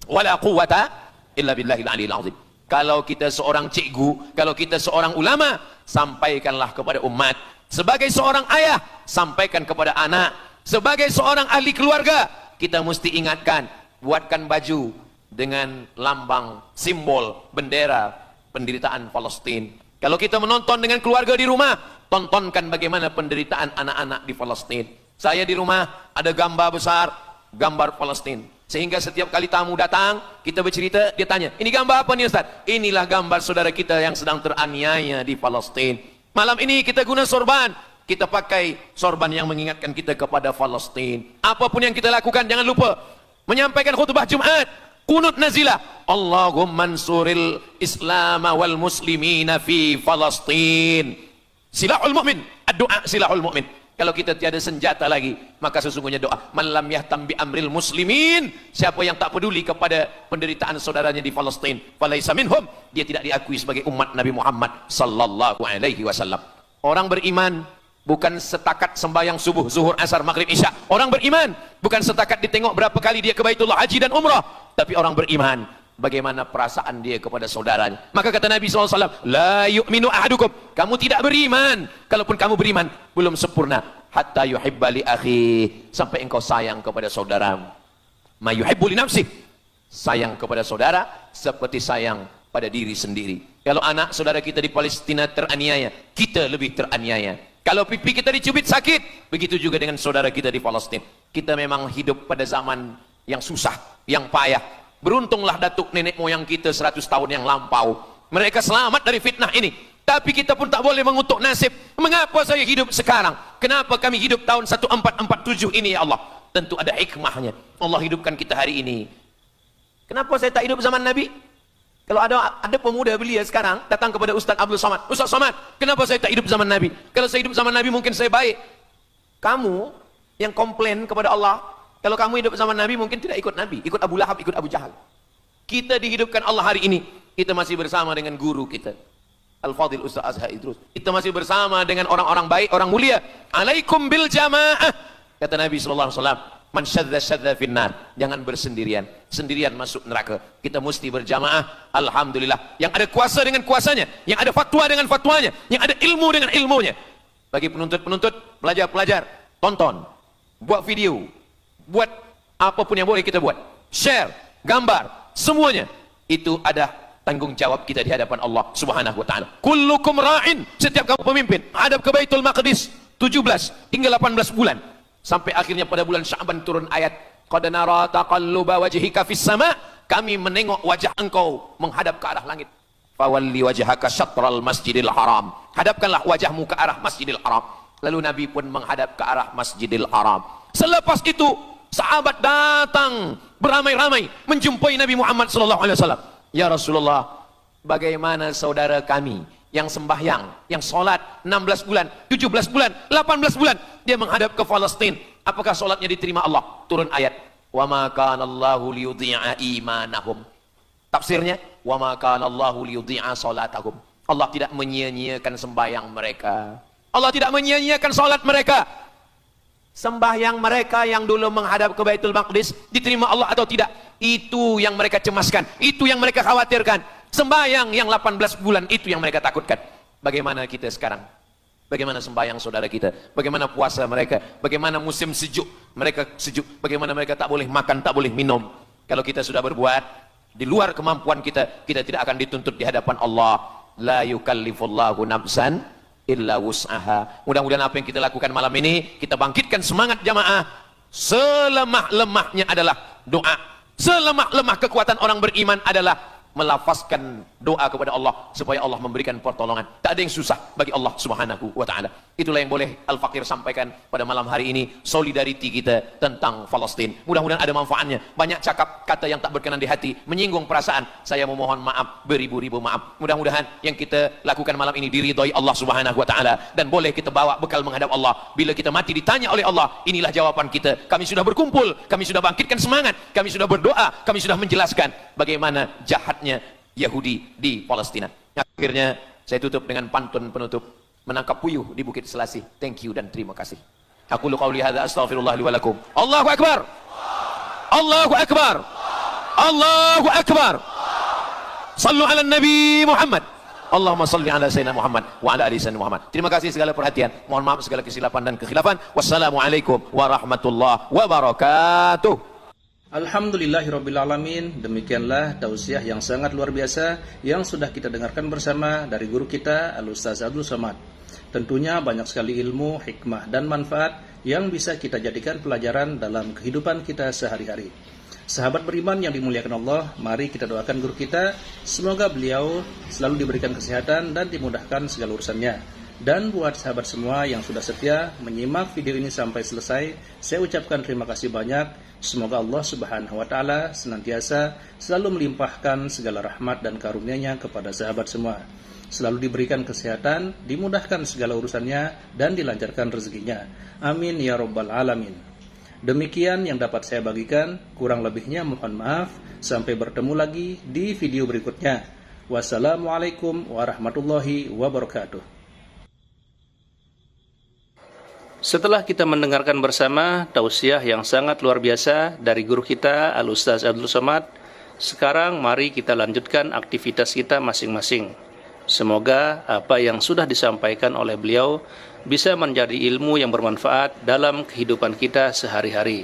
S1: wala quwata illa billahil aliyil azim. Kalau kita seorang cikgu, kalau kita seorang ulama, sampaikanlah kepada umat. Sebagai seorang ayah, sampaikan kepada anak. Sebagai seorang ahli keluarga, kita mesti ingatkan, buatkan baju dengan lambang, simbol, bendera penderitaan Palestina. Kalau kita menonton dengan keluarga di rumah, tontonkan bagaimana penderitaan anak-anak di Palestina. Saya di rumah ada gambar besar, gambar Palestina. Sehingga setiap kali tamu datang, kita bercerita, dia tanya, ini gambar apa nih Ustaz? Inilah gambar saudara kita yang sedang teraniaya di Palestina. Malam ini kita guna sorban, kita pakai sorban yang mengingatkan kita kepada Palestina. Apapun yang kita lakukan, jangan lupa menyampaikan khutbah Jumat, qunut nazilah, Allahumma ansuril Islam wal muslimina fi Palestina. Silahul mu'min, doa silahul mu'min. Kalau kita tiada senjata lagi, maka sesungguhnya doa. Man lam yahtam bi amril muslimin, siapa yang tak peduli kepada penderitaan saudaranya di Palestina, falaisa minhum, dia tidak diakui sebagai umat Nabi Muhammad sallallahu alaihi wasallam. Orang beriman bukan setakat sembahyang subuh, zuhur, asar, maghrib, isya. Orang beriman bukan setakat ditengok berapa kali dia ke Baitullah haji dan umrah, tapi orang beriman bagaimana perasaan dia kepada saudaranya. Maka kata Nabi SAW, la yu'minu ahadukum, kamu tidak beriman, kalaupun kamu beriman, belum sempurna, hatta yuhibba li akhi, sampai engkau sayang kepada saudaramu. Ma yuhibbu li nafsih, sayang kepada saudara seperti sayang pada diri sendiri. Kalau anak saudara kita di Palestina teraniaya, kita lebih teraniaya. Kalau pipi kita dicubit sakit, begitu juga dengan saudara kita di Palestina. Kita memang hidup pada zaman yang susah, yang payah. Beruntunglah datuk nenek moyang kita 100 tahun yang lampau. Mereka selamat dari fitnah ini. Tapi kita pun tak boleh mengutuk nasib. Mengapa saya hidup sekarang? Kenapa kami hidup tahun 1447 ini ya Allah? Tentu ada hikmahnya. Allah hidupkan kita hari ini. Kenapa saya tak hidup zaman Nabi? Kalau ada pemuda belia sekarang datang kepada Ustaz Abdul Somad, Ustaz Somad, kenapa saya tak hidup zaman Nabi? Kalau saya hidup zaman Nabi mungkin saya baik. Kamu yang komplain kepada Allah, kalau kamu hidup zaman Nabi mungkin tidak ikut Nabi, ikut Abu Lahab, ikut Abu Jahal. Kita dihidupkan Allah hari ini, kita masih bersama dengan guru kita, Al-Fadhil Ustaz Azhar Idrus. Kita masih bersama dengan orang-orang baik, orang mulia. Alaikum bil jamaah, kata Nabi SAW. Man syadza syadza finnar, jangan bersendirian, sendirian masuk neraka. Kita mesti berjamaah. Alhamdulillah, yang ada kuasa dengan kuasanya, yang ada fatwa dengan fatwanya, yang ada ilmu dengan ilmunya. Bagi penuntut-penuntut, pelajar-pelajar, tonton, buat video, buat apapun yang boleh kita buat, share, gambar, semuanya itu ada tanggung jawab kita di hadapan Allah Subhanahu wa taala. Kullukum ra'in, setiap kamu pemimpin, hadap ke Baitul Maqdis 17 hingga 18 bulan. Sampai akhirnya pada bulan Sya'ban turun ayat, qad nara taqalluba wajhika fis sama, kami menengok wajah engkau menghadap ke arah langit. Fawalli wajhaka syatral masjidil haram, hadapkanlah wajahmu ke arah Masjidil Haram. Lalu Nabi pun menghadap ke arah Masjidil Haram. Selepas itu sahabat datang beramai-ramai menjumpai Nabi Muhammad SAW. Ya Rasulullah, bagaimana saudara kami yang sembahyang, yang solat 16 bulan, 17 bulan, 18 bulan, dia menghadap ke Palestina. Apakah solatnya diterima Allah? Turun ayat, wa ma kana Allahu liyudhi'a imanahum. Tafsirnya, wa ma kana Allahu liyudhi'a salatahum. Allah tidak menyia-nyiakan sembahyang mereka. Allah tidak menyia-nyiakan solat mereka. Sembahyang mereka yang dulu menghadap ke Baitul Maqdis diterima Allah atau tidak, itu yang mereka cemaskan, itu yang mereka khawatirkan. Sembahyang yang 18 bulan itu yang mereka takutkan. Bagaimana kita sekarang? Bagaimana sembahyang saudara kita? Bagaimana puasa mereka? Bagaimana musim sejuk? Mereka sejuk. Bagaimana mereka tak boleh makan, tak boleh minum? Kalau kita sudah berbuat di luar kemampuan kita, kita tidak akan dituntut di hadapan Allah. La yukallifullahu nafsan illa wus'aha. Mudah-mudahan apa yang kita lakukan malam ini, kita bangkitkan semangat jamaah. Selemah-lemahnya adalah doa. Selemah-lemah kekuatan orang beriman adalah melafazkan doa kepada Allah supaya Allah memberikan pertolongan. Tak ada yang susah bagi Allah Subhanahu wa taala. Itulah yang boleh Al-Faqir sampaikan pada malam hari ini, solidariti kita tentang Palestina. Mudah-mudahan ada manfaatnya. Banyak cakap kata yang tak berkenan di hati, menyinggung perasaan. Saya memohon maaf, beribu-ribu maaf. Mudah-mudahan yang kita lakukan malam ini diridhai Allah Subhanahu wa taala dan boleh kita bawa bekal menghadap Allah. Bila kita mati ditanya oleh Allah, inilah jawaban kita. Kami sudah berkumpul, kami sudah bangkitkan semangat, kami sudah berdoa, kami sudah menjelaskan bagaimana jahatnya Yahudi di Palestina. Akhirnya saya tutup dengan pantun penutup, menangkap puyuh di Bukit Selasih. Thank you dan terima kasih. Aku qauli hadza astaghfirullah li wa lakum. Allahu akbar. Allahu akbar. Allahu akbar. Sallu ala Nabi Muhammad. Allahumma salli ala Sayyidina Muhammad wa ala ali Sayyidina Muhammad. Terima kasih segala perhatian. Mohon maaf segala kesilapan dan kekhilafan. Wassalamualaikum warahmatullahi wabarakatuh.
S2: Alhamdulillahirrabbilalamin. Demikianlah tausiah yang sangat luar biasa yang sudah kita dengarkan bersama dari guru kita Al-Ustaz Abdul Somad. Tentunya banyak sekali ilmu, hikmah dan manfaat yang bisa kita jadikan pelajaran dalam kehidupan kita sehari-hari. Sahabat beriman yang dimuliakan Allah, mari kita doakan guru kita, semoga beliau selalu diberikan kesehatan dan dimudahkan segala urusannya. Dan buat sahabat semua yang sudah setia menyimak video ini sampai selesai, saya ucapkan terima kasih banyak. Semoga Allah Subhanahu wa taala senantiasa selalu melimpahkan segala rahmat dan karunia-Nya kepada sahabat semua. Selalu diberikan kesehatan, dimudahkan segala urusannya dan dilancarkan rezekinya. Amin ya rabbal alamin. Demikian yang dapat saya bagikan, kurang lebihnya mohon maaf. Sampai bertemu lagi di video berikutnya. Wassalamualaikum warahmatullahi wabarakatuh. Setelah kita mendengarkan bersama tausiah yang sangat luar biasa dari guru kita Al-Ustaz Abdul Somad, sekarang mari kita lanjutkan aktivitas kita masing-masing. Semoga apa yang sudah disampaikan oleh beliau bisa menjadi ilmu yang bermanfaat dalam kehidupan kita sehari-hari.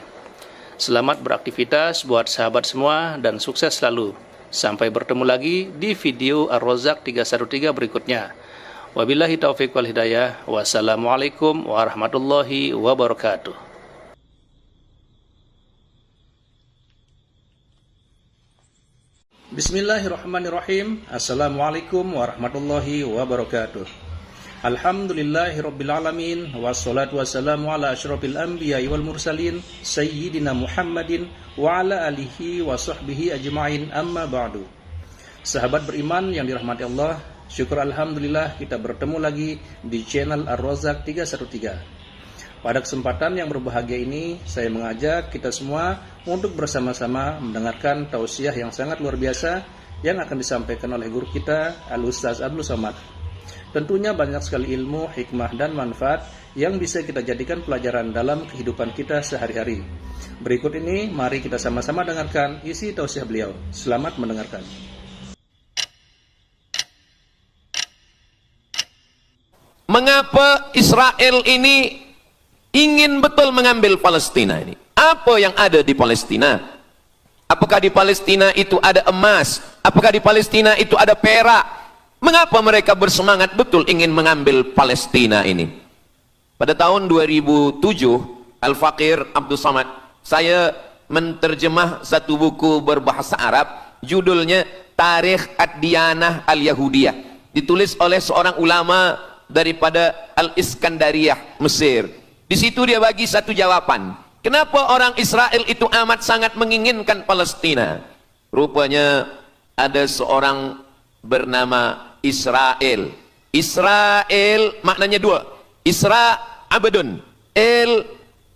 S2: Selamat beraktivitas buat sahabat semua dan sukses selalu. Sampai bertemu lagi di video Ar-Razzaq 313 berikutnya. Wabillahi taufiq wal hidayah. Wassalamualaikum warahmatullahi wabarakatuh. Bismillahirrahmanirrahim. Assalamualaikum warahmatullahi wabarakatuh. Alhamdulillahirrabbilalamin. Wassalatu wassalamu ala asyrafil anbiya'i wal mursalin Sayyidina Muhammadin wa ala alihi wa sahbihi ajma'in, amma ba'du. Sahabat beriman yang dirahmati Allah, syukur alhamdulillah kita bertemu lagi di channel Ar-Razzaq 313. Pada kesempatan yang berbahagia ini, saya mengajak kita semua untuk bersama-sama mendengarkan tausiah yang sangat luar biasa yang akan disampaikan oleh guru kita Al-Ustaz Abdul Somad. Tentunya banyak sekali ilmu, hikmah dan manfaat yang bisa kita jadikan pelajaran dalam kehidupan kita sehari-hari. Berikut ini mari kita sama-sama dengarkan isi tausiah beliau. Selamat mendengarkan.
S1: Mengapa Israel ini ingin betul mengambil Palestina ini? Apa yang ada di Palestina? Apakah di Palestina itu ada emas? Apakah di Palestina itu ada perak? Mengapa mereka bersemangat betul ingin mengambil Palestina ini? Pada tahun 2007, Al-Faqir Abdul Somad, saya menterjemah satu buku berbahasa Arab, judulnya Tarikh Ad-Diyanah Al-Yahudiyah, ditulis oleh seorang ulama daripada Al-Iskandariyah, Mesir. Di situ dia bagi satu jawaban. Kenapa orang Israel itu amat sangat menginginkan Palestina? Rupanya ada seorang bernama Israel. Israel maknanya dua. Isra abdun. El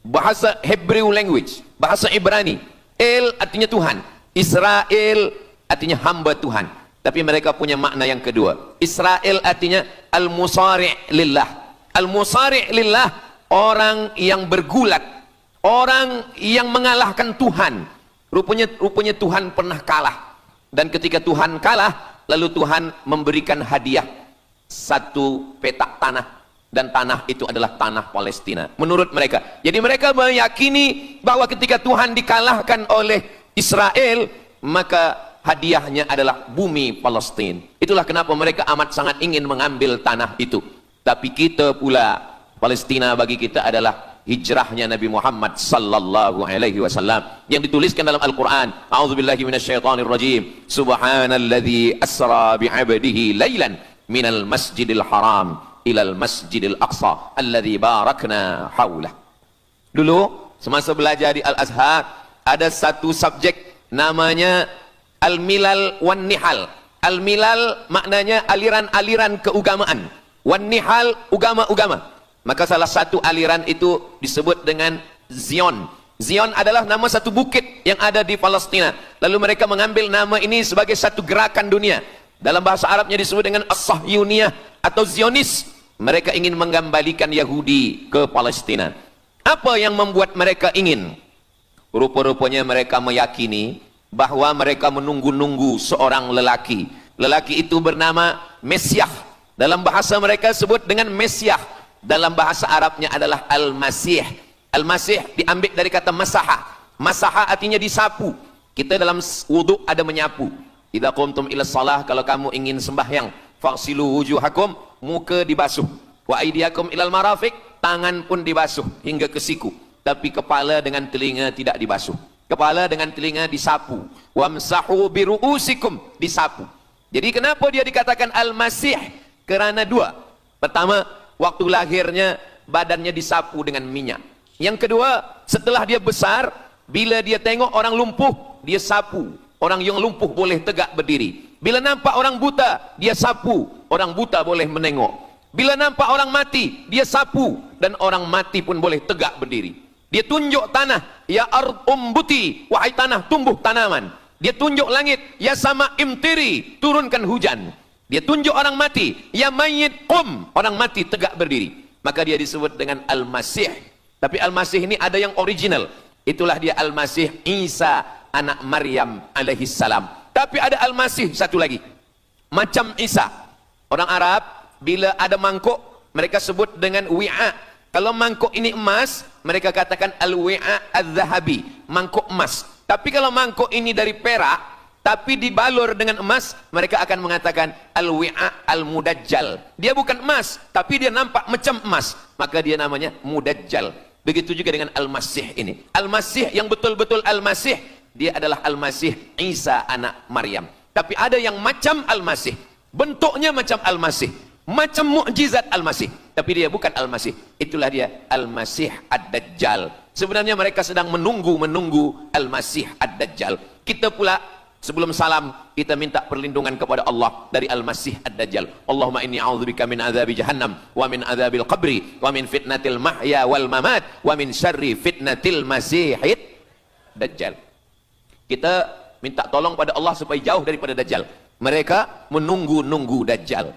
S1: bahasa Hebrew language, bahasa Ibrani. El artinya Tuhan. Israel artinya hamba Tuhan. Tapi mereka punya makna yang kedua. Israel artinya al-musari' lillah. Al-musari' lillah, orang yang bergulat, orang yang mengalahkan Tuhan. Rupanya Tuhan pernah kalah. Dan ketika Tuhan kalah, lalu Tuhan memberikan hadiah satu petak tanah, dan tanah itu adalah tanah Palestina menurut mereka. Jadi mereka meyakini bahwa ketika Tuhan dikalahkan oleh Israel, maka hadiahnya adalah bumi Palestina. Itulah kenapa mereka amat sangat ingin mengambil tanah itu. Tapi kita pula, Palestina bagi kita adalah hijrahnya Nabi Muhammad sallallahu alaihi wasallam yang dituliskan dalam Al-Qur'an. A'udzubillahi minasyaitonirrajim. Subhanalladzi asra bi'abdihi lailan minal masjidil haram ilal masjidil aqsa alladzi barakna haulah. Dulu semasa belajar di Al-Azhar ada satu subjek namanya Al-Milal wan Nihal. Al-Milal maknanya aliran-aliran keugamaan, wan Nihal ugama-ugama. Maka salah satu aliran itu disebut dengan Zion. Zion adalah nama satu bukit yang ada di Palestina. Lalu mereka mengambil nama ini sebagai satu gerakan dunia. Dalam bahasa Arabnya disebut dengan As-Sahyuniyah atau Zionis. Mereka ingin mengembalikan Yahudi ke Palestina. Apa yang membuat mereka ingin? Rupa-rupanya mereka meyakini bahwa mereka menunggu-nunggu seorang lelaki. Lelaki itu bernama Mesiah. Dalam bahasa mereka sebut dengan Mesiah. Dalam bahasa Arabnya adalah Al-Masih. Al-Masih diambil dari kata masaha. Masaha artinya disapu. Kita dalam wudhu ada menyapu. Idza qumtum ila shalah, kalau kamu ingin sembahyang, faghsilu wujuhakum, muka dibasuh. Wa aydiyakum ilal marafiq, tangan pun dibasuh hingga ke siku. Tapi kepala dengan telinga tidak dibasuh. Kepala dengan telinga disapu. Wamsahu biru'usikum, disapu. Jadi kenapa dia dikatakan Al-Masih? Kerana dua. Pertama, waktu lahirnya badannya disapu dengan minyak. Yang kedua, setelah dia besar, bila dia tengok orang lumpuh, dia sapu. Orang yang lumpuh boleh tegak berdiri. Bila nampak orang buta, dia sapu. Orang buta boleh menengok. Bila nampak orang mati, dia sapu. Dan orang mati pun boleh tegak berdiri. Dia tunjuk tanah, ya ard umbuti, wahai tanah tumbuh tanaman. Dia tunjuk langit, ya sama imtiri, turunkan hujan. Dia tunjuk orang mati, ya mayyit qum, orang mati tegak berdiri. Maka dia disebut dengan Al-Masih. Tapi Al-Masih ini ada yang original. Itulah dia Al-Masih Isa anak Maryam alaihi salam. Tapi ada Al-Masih satu lagi. Macam Isa. Orang Arab bila ada mangkuk, mereka sebut dengan wi'a. Kalau mangkuk ini emas, mereka katakan al-wi'a az-zahabi, mangkuk emas. Tapi kalau mangkuk ini dari perak, tapi dibalur dengan emas, mereka akan mengatakan al-wi'a al-mudajjal. Dia bukan emas, tapi dia nampak macam emas, maka dia namanya mudajjal. Begitu juga dengan Al-Masih ini. Al-Masih yang betul-betul Al-Masih, dia adalah Al-Masih Isa anak Maryam. Tapi ada yang macam Al-Masih, bentuknya macam Al-Masih, macam mukjizat Al-Masih, tapi dia bukan Al-Masih. Itulah dia Al-Masih Ad-Dajjal. Sebenarnya mereka sedang menunggu Al-Masih Ad-Dajjal. Kita pula sebelum salam, kita minta perlindungan kepada Allah dari Al-Masih Ad-Dajjal. Allahumma inni a'udzubika min adzabi jahannam wa min adzabil qabri wa min fitnatil mahya wal mamat wa min syarri fitnatil masihid dajjal. Kita minta tolong pada Allah supaya jauh daripada Dajjal. Mereka menunggu Dajjal.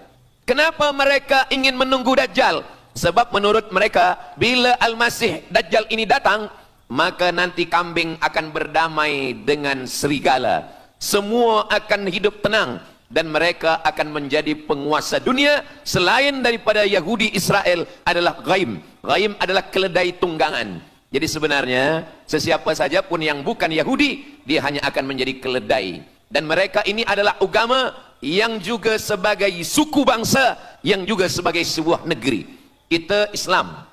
S1: Kenapa mereka ingin menunggu Dajjal? Sebab menurut mereka, bila Al-Masih Dajjal ini datang, maka nanti kambing akan berdamai dengan serigala. Semua akan hidup tenang dan mereka akan menjadi penguasa dunia. Selain daripada Yahudi Israel adalah ghaim. Ghaim adalah keledai tunggangan. Jadi sebenarnya sesiapa saja pun yang bukan Yahudi, dia hanya akan menjadi keledai. Dan mereka ini adalah agama yang juga sebagai suku bangsa, yang juga sebagai sebuah negeri. Kita Islam,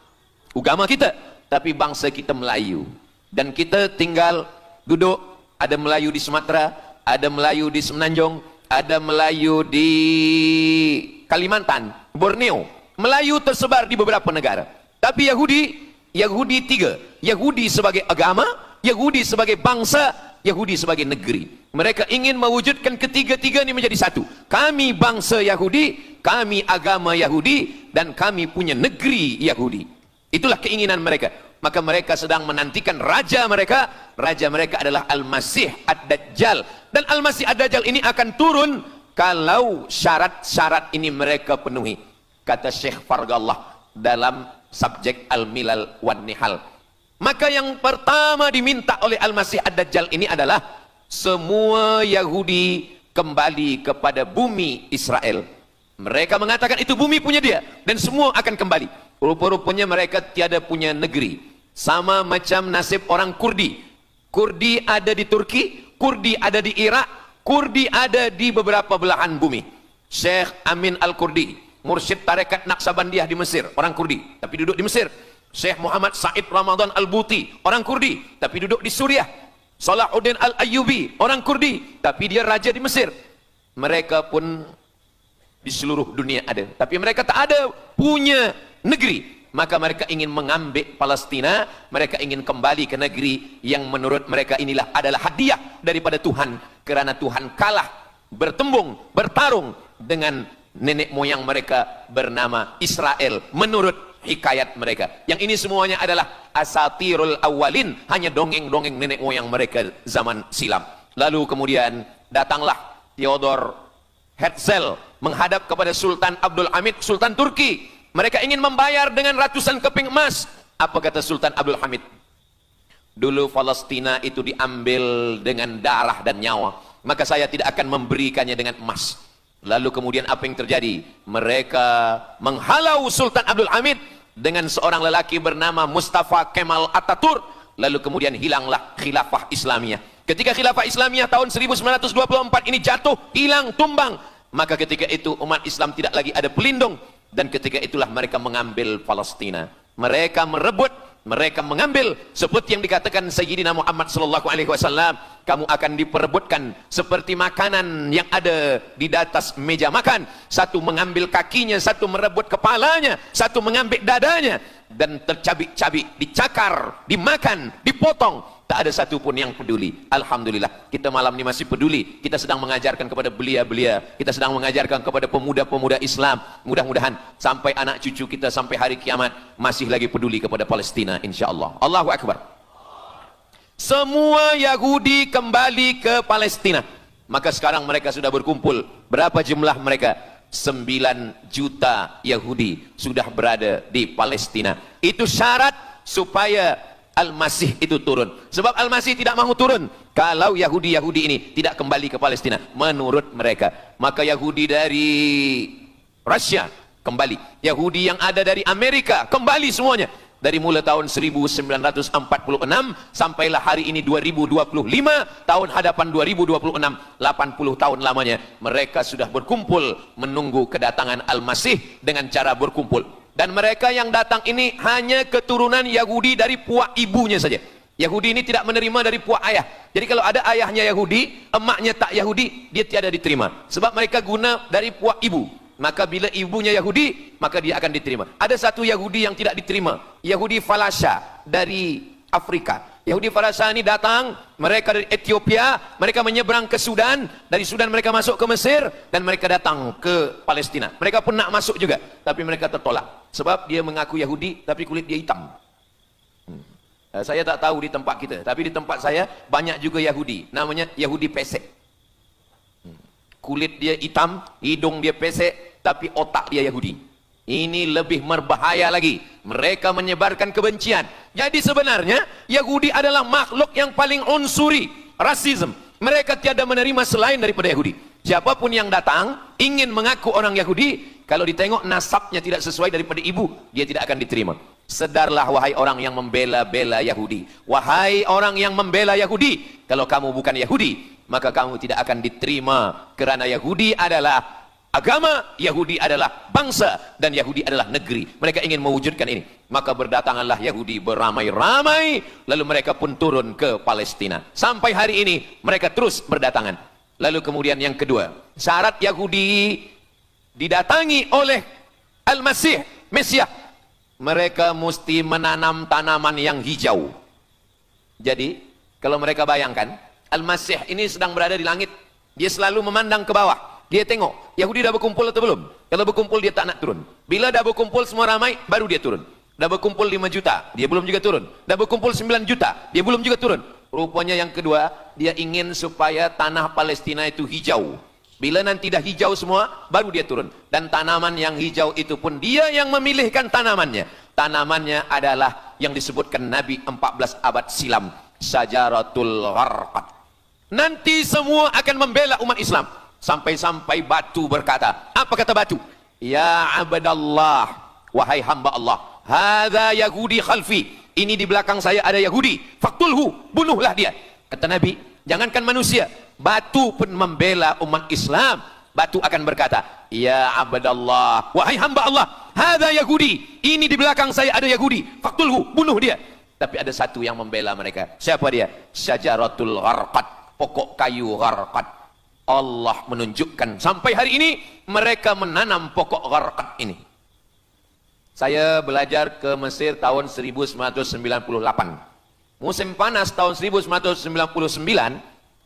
S1: agama kita, tapi bangsa kita Melayu. Dan kita tinggal duduk, ada Melayu di Sumatera, ada Melayu di Semenanjung, ada Melayu di Kalimantan, Borneo. Melayu tersebar di beberapa negara. Tapi Yahudi tiga. Yahudi sebagai agama, Yahudi sebagai bangsa, Yahudi sebagai negeri. Mereka ingin mewujudkan ketiga-tiga ini menjadi satu. Kami bangsa Yahudi, kami agama Yahudi, dan kami punya negeri Yahudi. Itulah keinginan mereka. Maka mereka sedang menantikan raja mereka. Raja mereka adalah Al-Masih Ad-Dajjal. Dan Al-Masih Ad-Dajjal ini akan turun kalau syarat-syarat ini mereka penuhi. Kata Syekh Fargallah dalam subjek Al-Milal wan Nihal. Maka yang pertama diminta oleh Al-Masih Ad-Dajjal ini adalah semua Yahudi kembali kepada bumi Israel. Mereka mengatakan itu bumi punya dia dan semua akan kembali. Rupa-rupanya mereka tiada punya negeri. Sama macam nasib orang Kurdi. Kurdi ada di Turki, Kurdi ada di Irak, Kurdi ada di beberapa belahan bumi. Syekh Amin Al-Kurdi, mursyid tarekat Naqsabandiyah di Mesir, orang Kurdi, tapi duduk di Mesir. Syekh Muhammad Said Ramadan Al-Buti, orang Kurdi, tapi duduk di Suriah. Salahuddin Al-Ayyubi, orang Kurdi, tapi dia raja di Mesir. Mereka pun di seluruh dunia ada, tapi mereka tak ada punya negeri. Maka mereka ingin mengambil Palestina, mereka ingin kembali ke negeri yang menurut mereka inilah adalah hadiah daripada Tuhan, karena Tuhan kalah bertembung, bertarung dengan nenek moyang mereka bernama Israel menurut hikayat mereka. Yang ini semuanya adalah asatirul awalin, hanya dongeng-dongeng nenek moyang mereka zaman silam. Lalu kemudian datanglah Theodor Herzl menghadap kepada Sultan Abdul Hamid, Sultan Turki. Mereka ingin membayar dengan ratusan keping emas. Apa kata Sultan Abdul Hamid? Dulu Palestina itu diambil dengan darah dan nyawa, maka saya tidak akan memberikannya dengan emas. Lalu kemudian apa yang terjadi? Mereka menghalau Sultan Abdul Hamid dengan seorang lelaki bernama Mustafa Kemal Atatürk. Lalu kemudian hilanglah khilafah Islamiyah. Ketika khilafah Islamiyah tahun 1924 ini jatuh, hilang, tumbang, maka ketika itu umat Islam tidak lagi ada pelindung. Dan ketika itulah mereka mengambil Palestina. Mereka merebut, mereka mengambil, seperti yang dikatakan Sayyidina Muhammad sallallahu alaihi wasallam, kamu akan diperebutkan seperti makanan yang ada di atas meja makan. Satu mengambil kakinya, satu merebut kepalanya, satu mengambil dadanya, dan tercabik-cabik, dicakar, dimakan, dipotong. Tak ada satu pun yang peduli. Alhamdulillah, kita malam ini masih peduli. Kita sedang mengajarkan kepada belia-belia, kita sedang mengajarkan kepada pemuda-pemuda Islam. Mudah-mudahan sampai anak cucu kita sampai hari kiamat masih lagi peduli kepada Palestina, insyaAllah. Allahu Akbar. Semua Yahudi kembali ke Palestina. Maka sekarang mereka sudah berkumpul. Berapa jumlah mereka? 9 juta Yahudi sudah berada di Palestina. Itu syarat supaya Al-Masih itu turun. Sebab Al-Masih tidak mahu turun kalau Yahudi-Yahudi ini tidak kembali ke Palestina menurut mereka. Maka Yahudi dari Rusia kembali, Yahudi yang ada dari Amerika kembali semuanya. Dari mulai tahun 1946 sampailah hari ini 2025, tahun hadapan 2026, 80 tahun lamanya mereka sudah berkumpul menunggu kedatangan Al-Masih dengan cara berkumpul. Dan mereka yang datang ini hanya keturunan Yahudi dari puak ibunya saja. Yahudi ini tidak menerima dari puak ayah. Jadi kalau ada ayahnya Yahudi, emaknya tak Yahudi, dia tiada diterima. Sebab mereka guna dari puak ibu. Maka bila ibunya Yahudi, maka dia akan diterima. Ada satu Yahudi yang tidak diterima, Yahudi Falasha dari Afrika. Yahudi Falasha ini datang, mereka dari Ethiopia, mereka menyeberang ke Sudan, dari Sudan mereka masuk ke Mesir, dan mereka datang ke Palestina. Mereka pun nak masuk juga, tapi mereka tertolak. Sebab dia mengaku Yahudi, tapi kulit dia hitam. Saya tak tahu di tempat kita, tapi di tempat saya banyak juga Yahudi, namanya Yahudi pesek. Kulit dia hitam, hidung dia pesek, tapi otak dia Yahudi. Ini lebih berbahaya lagi. Mereka menyebarkan kebencian. Jadi sebenarnya Yahudi adalah makhluk yang paling unsuri, rasisme. Mereka tiada menerima selain daripada Yahudi. Siapapun yang datang ingin mengaku orang Yahudi, kalau ditengok nasabnya tidak sesuai daripada ibu, dia tidak akan diterima. Sedarlah wahai orang yang membela-bela Yahudi. Wahai orang yang membela Yahudi, kalau kamu bukan Yahudi, maka kamu tidak akan diterima, kerana Yahudi adalah agama, Yahudi adalah bangsa, dan Yahudi adalah negeri. Mereka ingin mewujudkan ini. Maka berdatanganlah Yahudi beramai-ramai, lalu mereka pun turun ke Palestina. Sampai hari ini mereka terus berdatangan. Lalu kemudian yang kedua, syarat Yahudi didatangi oleh Al-Masih, Mesias, mereka mesti menanam tanaman yang hijau. Jadi kalau mereka bayangkan, Al-Masih ini sedang berada di langit, dia selalu memandang ke bawah. Dia tengok, Yahudi dah berkumpul atau belum? Kalau berkumpul dia tak nak turun. Bila dah berkumpul semua ramai, baru dia turun. Dah berkumpul 5 juta, dia belum juga turun. Dah berkumpul 9 juta, dia belum juga turun. Rupanya yang kedua, dia ingin supaya tanah Palestina itu hijau. Bila nanti dah hijau semua, baru dia turun. Dan tanaman yang hijau itu pun dia yang memilihkan tanamannya. Tanamannya adalah yang disebutkan Nabi 14 abad silam, Syajaratul Gharqad. Nanti semua akan membela umat Islam. Sampai-sampai batu berkata, apa kata batu? Ya abdallah, wahai hamba Allah, hadza Yahudi khalfi, ini di belakang saya ada Yahudi, faktulhu, bunuhlah dia. Kata Nabi, jangankan manusia, batu pun membela umat Islam. batu akan berkata, ya abdallah, wahai hamba Allah, hadza Yahudi, ini di belakang saya ada Yahudi, faktulhu, bunuh dia. Tapi ada satu yang membela mereka. Siapa dia? Syajaratul gharqad, pokok kayu gharqad. Allah menunjukkan sampai hari ini mereka menanam pokok gharqad ini. Saya belajar ke Mesir tahun 1998. Musim panas tahun 1999,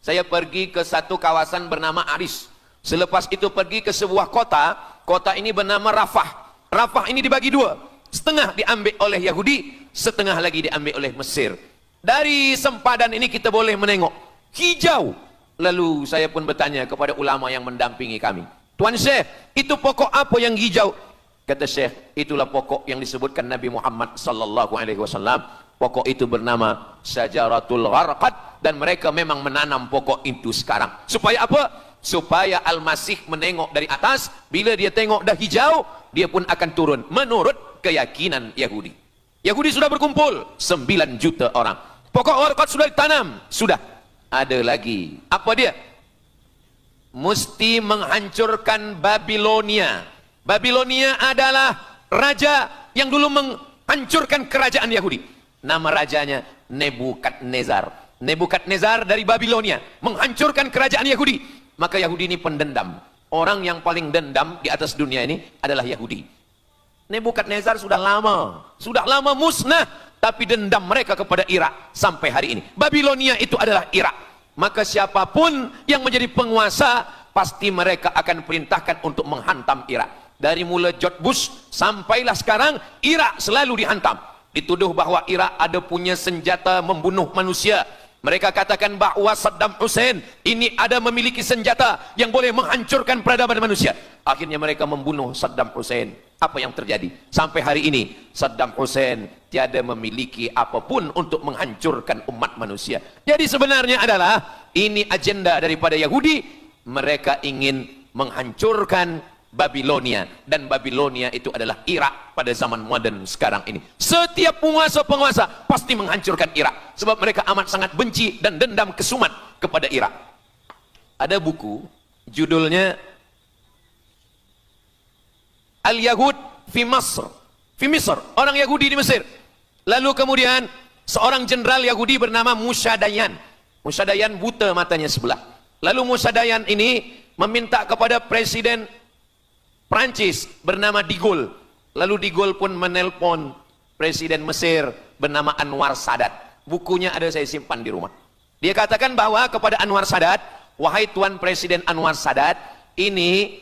S1: saya pergi ke satu kawasan bernama Aris. Selepas itu pergi ke sebuah kota, kota ini bernama Rafah. Rafah ini dibagi dua, setengah diambil oleh Yahudi, setengah lagi diambil oleh Mesir. Dari sempadan ini kita boleh menengok hijau. Lalu saya pun bertanya kepada ulama yang mendampingi kami, Tuan Syekh, itu pokok apa yang hijau? Kata Syekh, itulah pokok yang disebutkan Nabi Muhammad sallallahu alaihi wasallam. Pokok itu bernama Syajaratul Gharqad, dan mereka memang menanam pokok itu sekarang. Supaya apa? Supaya Al-Masih menengok dari atas, bila dia tengok dah hijau, dia pun akan turun menurut keyakinan Yahudi. Yahudi sudah berkumpul 9 juta orang. Pokok Gharqad sudah ditanam, sudah. Ada lagi. Apa dia? Mesti menghancurkan Babilonia. Babilonia adalah raja yang dulu menghancurkan kerajaan Yahudi. Nama rajanya Nebukadnezar. Nebukadnezar dari Babilonia menghancurkan kerajaan Yahudi. Maka Yahudi ini pendendam. Orang yang paling dendam di atas dunia ini adalah Yahudi. Nebukadnezar sudah lama musnah, tapi dendam mereka kepada Irak sampai hari ini. Babilonia itu adalah Irak. Maka siapapun yang menjadi penguasa, pasti mereka akan perintahkan untuk menghantam Irak. Dari mula George Bush sampailah sekarang, Irak selalu dihantam. Dituduh bahwa Irak ada punya senjata membunuh manusia. Mereka katakan bahwa Saddam Hussein ini ada memiliki senjata yang boleh menghancurkan peradaban manusia. Akhirnya mereka membunuh Saddam Hussein. Apa yang terjadi? Sampai hari ini Saddam Hussein tiada memiliki apapun untuk menghancurkan umat manusia. Jadi sebenarnya adalah ini agenda daripada Yahudi. Mereka ingin menghancurkan Babilonia, dan Babilonia itu adalah Irak pada zaman modern sekarang ini. Setiap penguasa-penguasa pasti menghancurkan Irak, sebab mereka amat sangat benci dan dendam kesumat kepada Irak. Ada buku judulnya Al-Yahud fi Masr, orang Yahudi di Mesir. Lalu kemudian seorang jenderal Yahudi bernama Musa Dayan. Musa Dayan buta matanya sebelah. Lalu Musa Dayan ini meminta kepada Presiden Prancis bernama De Gaulle. Lalu De Gaulle pun menelpon Presiden Mesir bernama Anwar Sadat. Bukunya ada, saya simpan di rumah. Dia katakan bahwa kepada Anwar Sadat, wahai Tuan Presiden Anwar Sadat, ini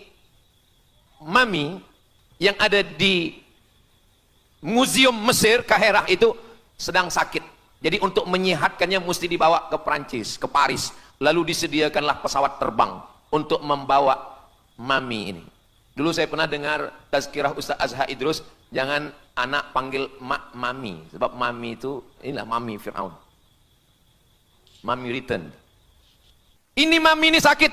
S1: mami yang ada di Museum Mesir Kaherah itu sedang sakit. Jadi untuk menyehatkannya mesti dibawa ke Prancis, ke Paris. Lalu disediakanlah pesawat terbang untuk membawa mami ini. Dulu saya pernah dengar tazkirah Ustaz Azhar Idrus, jangan anak panggil mami, sebab mami itu inilah mami Fir'aun, mami return. Ini mami ini sakit,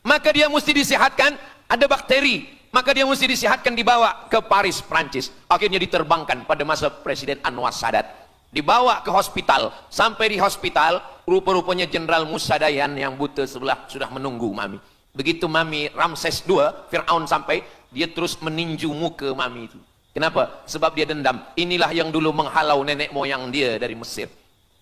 S1: maka dia mesti disehatkan. Ada bakteri, maka dia mesti disehatkan, dibawa ke Paris, Prancis. Akhirnya diterbangkan pada masa Presiden Anwar Sadat, dibawa ke hospital. Sampai di hospital, rupa-rupanya Jenderal Musa Dayan yang buta sebelah sudah menunggu mami. Begitu mami Ramses II, Fir'aun sampai, dia terus meninju muka mami itu. Kenapa? Sebab dia dendam. Inilah yang dulu menghalau nenek moyang dia dari Mesir.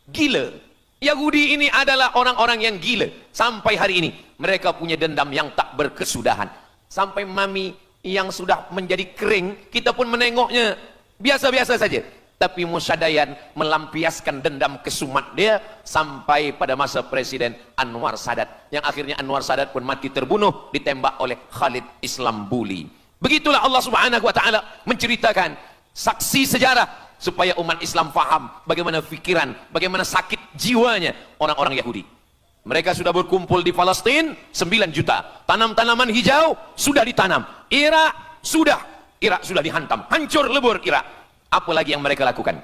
S1: Gila. Yahudi ini adalah orang-orang yang gila. Sampai hari ini mereka punya dendam yang tak berkesudahan. Sampai mami yang sudah menjadi kering, kita pun menengoknya biasa-biasa saja. Tapi Musa Dayan melampiaskan dendam kesumat dia sampai pada masa Presiden Anwar Sadat, yang akhirnya Anwar Sadat pun mati terbunuh, ditembak oleh Khalid Islambuli. Begitulah Allah Subhanahu wa taala menceritakan saksi sejarah supaya umat Islam faham bagaimana fikiran, bagaimana sakit jiwanya orang-orang Yahudi. Mereka sudah berkumpul di Palestina 9 juta. Tanam-tanaman hijau sudah ditanam. Irak sudah dihantam, hancur lebur Irak. Apa lagi yang mereka lakukan?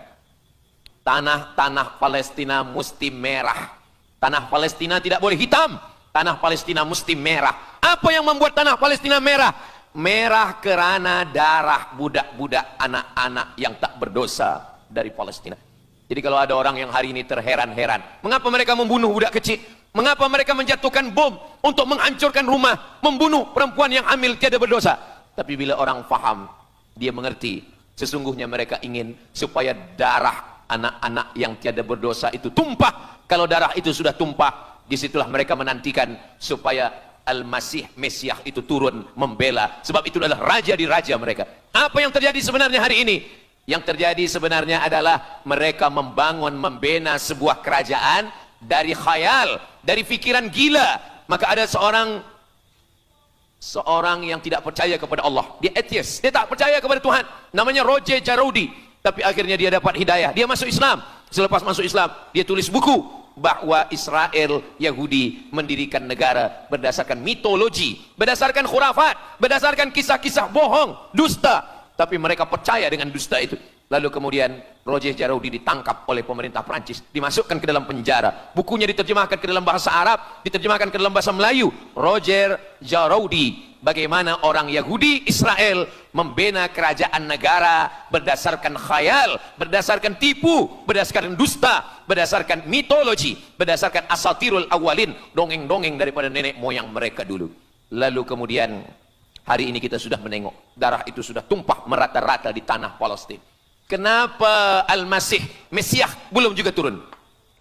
S1: Tanah Palestina mesti merah. Tanah Palestina tidak boleh hitam. Tanah Palestina mesti merah. Apa yang membuat tanah Palestina merah? Merah kerana darah budak-budak, anak-anak yang tak berdosa dari Palestina. Jadi kalau ada orang yang hari ini terheran-heran, mengapa mereka membunuh budak kecil? Mengapa mereka menjatuhkan bom untuk menghancurkan rumah, membunuh perempuan yang hamil tiada berdosa? Tapi bila orang faham, dia mengerti, sesungguhnya mereka ingin supaya darah anak-anak yang tiada berdosa itu tumpah. Kalau darah itu sudah tumpah, disitulah mereka menantikan supaya Al-Masih, Mesias itu turun membela. Sebab itu adalah raja di raja mereka. Apa yang terjadi sebenarnya hari ini? Yang terjadi sebenarnya adalah mereka membangun, membina sebuah kerajaan dari khayal, dari fikiran gila. Maka ada seorang yang tidak percaya kepada Allah, dia atheist, dia tak percaya kepada Tuhan, namanya Roger Jarroudi. Tapi akhirnya dia dapat hidayah, dia masuk Islam. Selepas masuk Islam, dia tulis buku bahwa Israel, Yahudi mendirikan negara berdasarkan mitologi, berdasarkan khurafat, berdasarkan kisah-kisah bohong, dusta. Tapi mereka percaya dengan dusta itu. Lalu kemudian Roger Jarroudi ditangkap oleh pemerintah Prancis, dimasukkan ke dalam penjara. Bukunya diterjemahkan ke dalam bahasa Arab, diterjemahkan ke dalam bahasa Melayu. Roger Jarroudi, bagaimana orang Yahudi Israel membina kerajaan negara berdasarkan khayal, berdasarkan tipu, berdasarkan dusta, berdasarkan mitologi, berdasarkan asatirul awalin, dongeng-dongeng daripada nenek moyang mereka dulu. Lalu kemudian hari ini kita sudah menengok, darah itu sudah tumpah merata-rata di tanah Palestina. Kenapa Al-Masih, Mesias belum juga turun?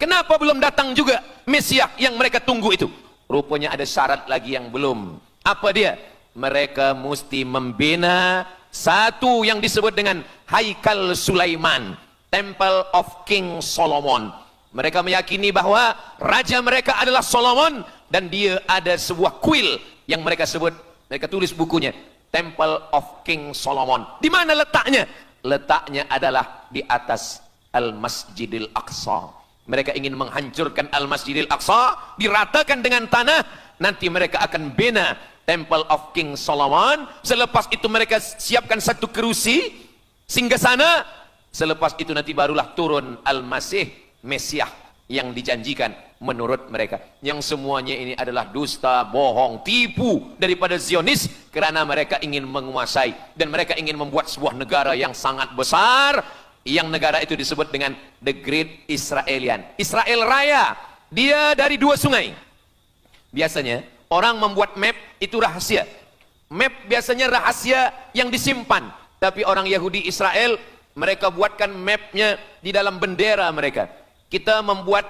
S1: Kenapa belum datang juga Mesias yang mereka tunggu itu? Rupanya ada syarat lagi yang belum. Apa dia? Mereka mesti membina satu yang disebut dengan Haikal Sulaiman, Temple of King Solomon. Mereka meyakini bahwa raja mereka adalah Solomon, dan dia ada sebuah kuil yang mereka sebut, mereka tulis bukunya, Temple of King Solomon. Di mana letaknya? Letaknya adalah di atas Al-Masjidil Aqsa. Mereka ingin menghancurkan Al-Masjidil Aqsa, diratakan dengan tanah. Nanti mereka akan bina Temple of King Solomon. Selepas itu mereka siapkan satu kerusi singgasana. Selepas itu nanti barulah turun Al-Masih, Mesias yang dijanjikan menurut mereka. Yang semuanya ini adalah dusta, bohong, tipu daripada Zionis, kerana mereka ingin menguasai dan mereka ingin membuat sebuah negara yang sangat besar, yang negara itu disebut dengan The Great Israelian, Israel Raya. Dia dari dua sungai. Biasanya orang membuat map itu rahasia. Map biasanya rahasia yang disimpan. Tapi orang Yahudi Israel, mereka buatkan mapnya di dalam bendera mereka. Kita membuat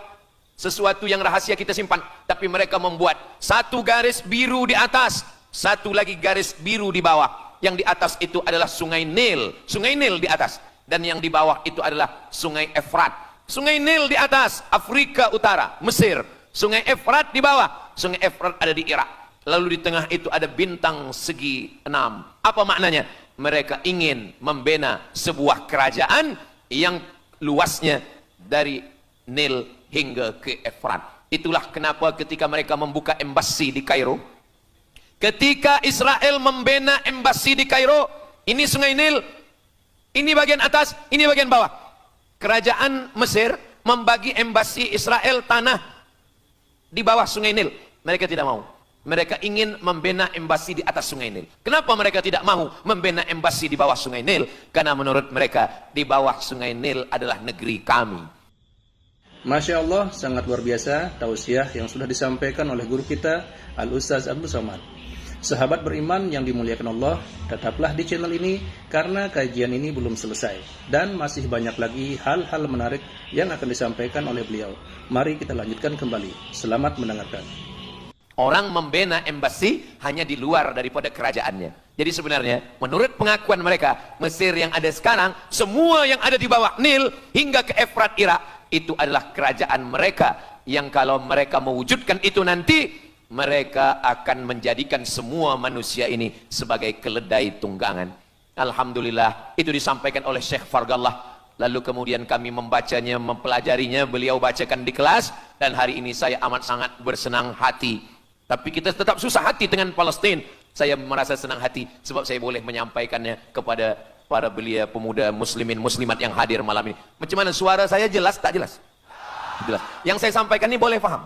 S1: sesuatu yang rahasia kita simpan, tapi mereka membuat satu garis biru di atas, satu lagi garis biru di bawah. Yang di atas itu adalah sungai Nil, sungai Nil di atas, dan yang di bawah itu adalah sungai Efrat. Sungai Nil di atas, Afrika Utara, Mesir. Sungai Efrat di bawah, sungai Efrat ada di Irak. Lalu di tengah itu ada bintang segi 6. Apa maknanya? Mereka ingin membina sebuah kerajaan yang luasnya dari Nil hingga ke Efrat. Itulah kenapa ketika mereka membuka embasi di Kairo, ketika Israel membina embasi di Kairo, ini sungai Nil, ini bagian atas, ini bagian bawah. Kerajaan Mesir membagi embasi Israel tanah di bawah sungai Nil. Mereka tidak mau. Mereka ingin membina embasi di atas sungai Nil. Kenapa mereka tidak mau membina embasi di bawah sungai Nil? Karena menurut mereka di bawah sungai Nil adalah negeri kami.
S2: Masya Allah, sangat luar biasa tausiah yang sudah disampaikan oleh guru kita Al-Ustaz Abdul Somad. Sahabat beriman yang dimuliakan Allah, tetaplah di channel ini karena kajian ini belum selesai dan masih banyak lagi hal-hal menarik yang akan disampaikan oleh beliau. Mari kita lanjutkan kembali. Selamat mendengarkan.
S1: Orang membina embasi hanya di luar daripada kerajaannya. Jadi sebenarnya menurut pengakuan mereka, Mesir yang ada sekarang, semua yang ada di bawah Nil hingga ke Efrat Irak, itu adalah kerajaan mereka, yang kalau mereka mewujudkan itu nanti, mereka akan menjadikan semua manusia ini sebagai keledai tunggangan. Alhamdulillah, itu disampaikan oleh Syekh Fargallah. Lalu kemudian kami membacanya, mempelajarinya, beliau bacakan di kelas, dan hari ini saya amat sangat bersenang hati. Tapi kita tetap susah hati dengan Palestina. Saya merasa senang hati sebab saya boleh menyampaikannya kepada para belia pemuda muslimin muslimat yang hadir malam ini. Macam mana suara saya, jelas tak jelas? Jelas. Yang saya sampaikan ini boleh faham?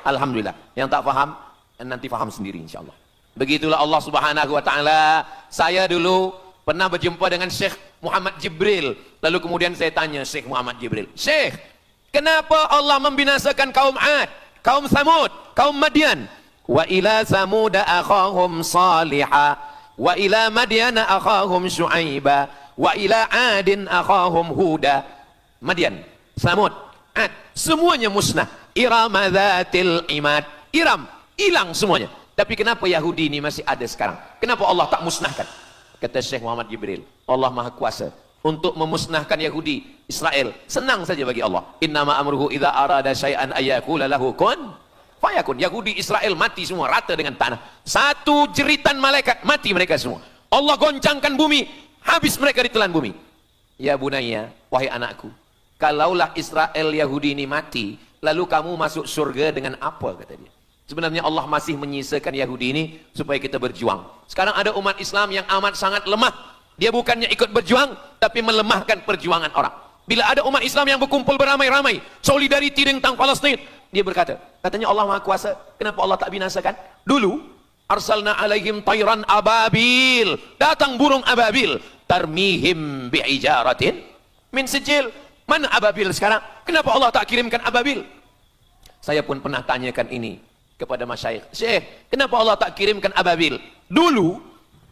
S1: Alhamdulillah. Yang tak faham nanti faham sendiri insyaallah. Begitulah Allah Subhanahu wa taala. Saya dulu pernah berjumpa dengan Syekh Muhammad Jibril. Lalu kemudian saya tanya Syekh Muhammad Jibril, "Syekh, kenapa Allah membinasakan kaum Ad? kaum Samud, kaum Madian. Wa ila Samud akhahum Salihah, wa ila Madian akhahum Syuaiba, wa ila Adin akhahum Huda. Madian, Samud, Ad, semuanya musnah. Iram dzatil imad. Iram, hilang semuanya. Tapi kenapa Yahudi ini masih ada sekarang? Kenapa Allah tak musnahkan? Kata Syekh Muhammad Jibril, Allah Maha Kuasa untuk memusnahkan Yahudi, Israel. Senang saja bagi Allah. Innama amruhu idza arada syai'an ayyaqula lahu kun fayakun. Yahudi Israel mati semua rata dengan tanah. Satu jeritan malaikat mati mereka semua. Allah goncangkan bumi, habis mereka ditelan bumi. Ya bunayya, wahai anakku, kalaulah Israel Yahudi ini mati, lalu kamu masuk surga dengan apa, kata dia. Sebenarnya Allah masih menyisakan Yahudi ini supaya kita berjuang. Sekarang ada umat Islam yang amat sangat lemah. Dia bukannya ikut berjuang, tapi melemahkan perjuangan orang. Bila ada umat Islam yang berkumpul beramai-ramai, solidariti tentang Palestin, dia berkata, katanya Allah Maha Kuasa, kenapa Allah tak binasakan? Dulu, arsalna alaihim tayran ababil, datang burung ababil, tarmihim bi'ijaratin min sijil. Mana ababil sekarang? Kenapa Allah tak kirimkan ababil? Saya pun pernah tanyakan ini kepada masyayikh. Syekh, kenapa Allah tak kirimkan ababil? Dulu,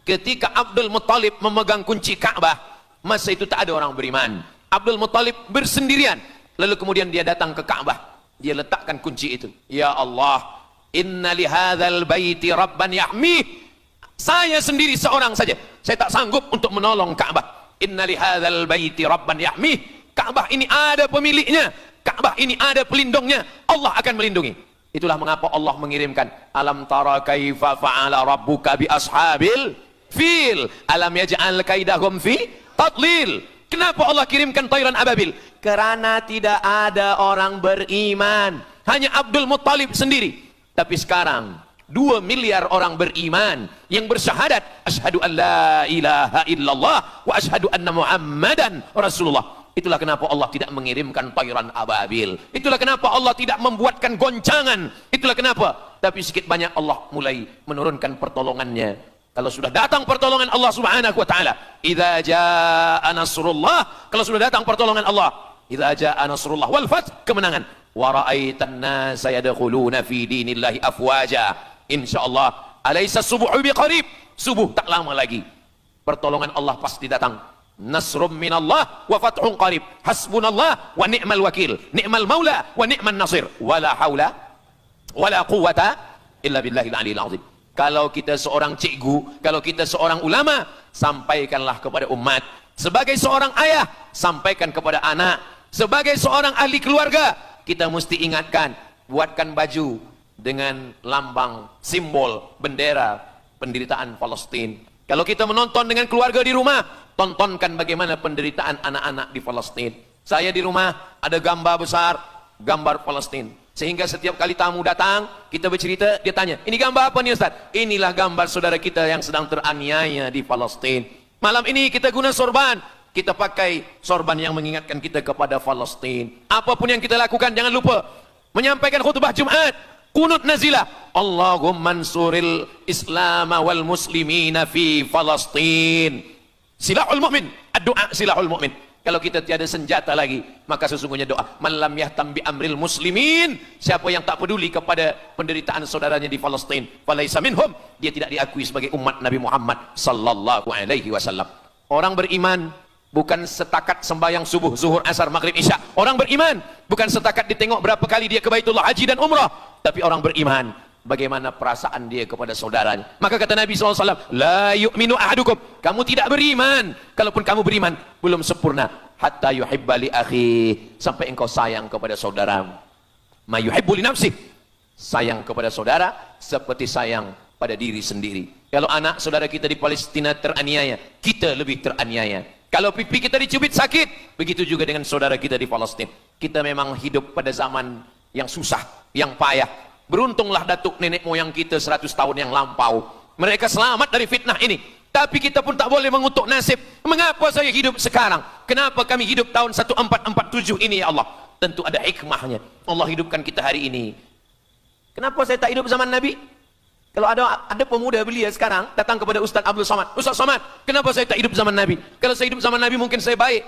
S1: ketika Abdul Muttalib memegang kunci Ka'bah, masa itu tak ada orang beriman. Abdul Muttalib bersendirian. Lalu kemudian dia datang ke Ka'bah. Dia letakkan kunci itu. Ya Allah, inna lihadzal baiti rabban yahmih. Saya sendiri seorang saja. Saya tak sanggup untuk menolong Ka'bah. Inna lihadzal baiti rabban yahmih. Ka'bah ini ada pemiliknya. Ka'bah ini ada pelindungnya. Allah akan melindungi. Itulah mengapa Allah mengirimkan alam tara kaifa fa'ala rabbuka bi ashabil fil alam yaj'al kaidahum fi tadlil. Kenapa Allah kirimkan tayran ababil? Karena tidak ada orang beriman, hanya Abdul Muttalib sendiri. Tapi sekarang 2 miliar orang beriman yang bersyahadat asyhadu an la ilaha illallah wa asyhadu anna muhammadan rasulullah. Itulah kenapa Allah tidak mengirimkan tayran ababil. Itulah kenapa Allah tidak membuatkan goncangan. Itulah kenapa. Tapi sedikit banyak Allah mulai menurunkan pertolongannya. Kalau sudah datang pertolongan Allah Subhanahu wa taala, idza jaa nasrullah, kalau sudah datang pertolongan Allah, idza jaa nasrullah wal fath, kemenangan. Wa ra'aitan nasa yadkhuluna fi dinillahi afwaja. Insyaallah, alaysa subuhu biqarib. Subuh tak lama lagi. Pertolongan Allah pasti datang. Nasrum minallah wa fathun qarib. Hasbunallah wa ni'mal wakil. Ni'mal maula wa ni'man nasir. Wala haula wala quwata illa billahil aliyil azim. Kalau kita seorang cikgu, kalau kita seorang ulama, sampaikanlah kepada umat. Sebagai seorang ayah, sampaikan kepada anak. Sebagai seorang ahli keluarga, kita mesti ingatkan, buatkan baju dengan lambang, simbol, bendera penderitaan Palestin. Kalau kita menonton dengan keluarga di rumah, tontonkan bagaimana penderitaan anak-anak di Palestin. Saya di rumah ada gambar besar, gambar Palestin. Sehingga setiap kali tamu datang, kita bercerita, dia tanya, ini gambar apa nih Ustaz? Inilah gambar saudara kita yang sedang teraniaya di Palestin. Malam ini kita guna sorban, kita pakai sorban yang mengingatkan kita kepada Palestin. Apapun yang kita lakukan, jangan lupa menyampaikan khutbah Jumat, qunut nazilah, Allahumma ansuril Islam wal muslimina fi Palestin. Silahul mu'min, ad-du'a silahul mu'min. Kalau kita tiada senjata lagi, maka sesungguhnya doa. Man lam yahtam bi amril muslimin, siapa yang tak peduli kepada penderitaan saudaranya di Palestin, falaisa minhum, dia tidak diakui sebagai umat Nabi Muhammad sallallahu alaihi wasallam. Orang beriman bukan setakat sembahyang subuh, zuhur, asar, maghrib, isya. Orang beriman bukan setakat ditengok berapa kali dia ke Baitullah haji dan umrah, tapi orang beriman bagaimana perasaan dia kepada saudaranya. Maka kata Nabi SAW, la yu'minu ahadukum, kamu tidak beriman, kalaupun kamu beriman, belum sempurna, hatta yuhibba li akhi, sampai engkau sayang kepada saudaramu. Ma yuhibbu li nafsih, sayang kepada saudara seperti sayang pada diri sendiri. Kalau anak saudara kita di Palestina teraniaya, kita lebih teraniaya. Kalau pipi kita dicubit sakit, begitu juga dengan saudara kita di Palestina. Kita memang hidup pada zaman yang susah, yang payah. Beruntunglah datuk nenek moyang kita 100 tahun yang lampau. Mereka selamat dari fitnah ini. Tapi kita pun tak boleh mengutuk nasib. Mengapa saya hidup sekarang? Kenapa kami hidup tahun 1447 ini ya Allah? Tentu ada hikmahnya. Allah hidupkan kita hari ini. Kenapa saya tak hidup zaman Nabi? Kalau ada pemuda belia sekarang datang kepada Ustaz Abdul Somad. Ustaz Somad, kenapa saya tak hidup zaman Nabi? Kalau saya hidup zaman Nabi mungkin saya baik.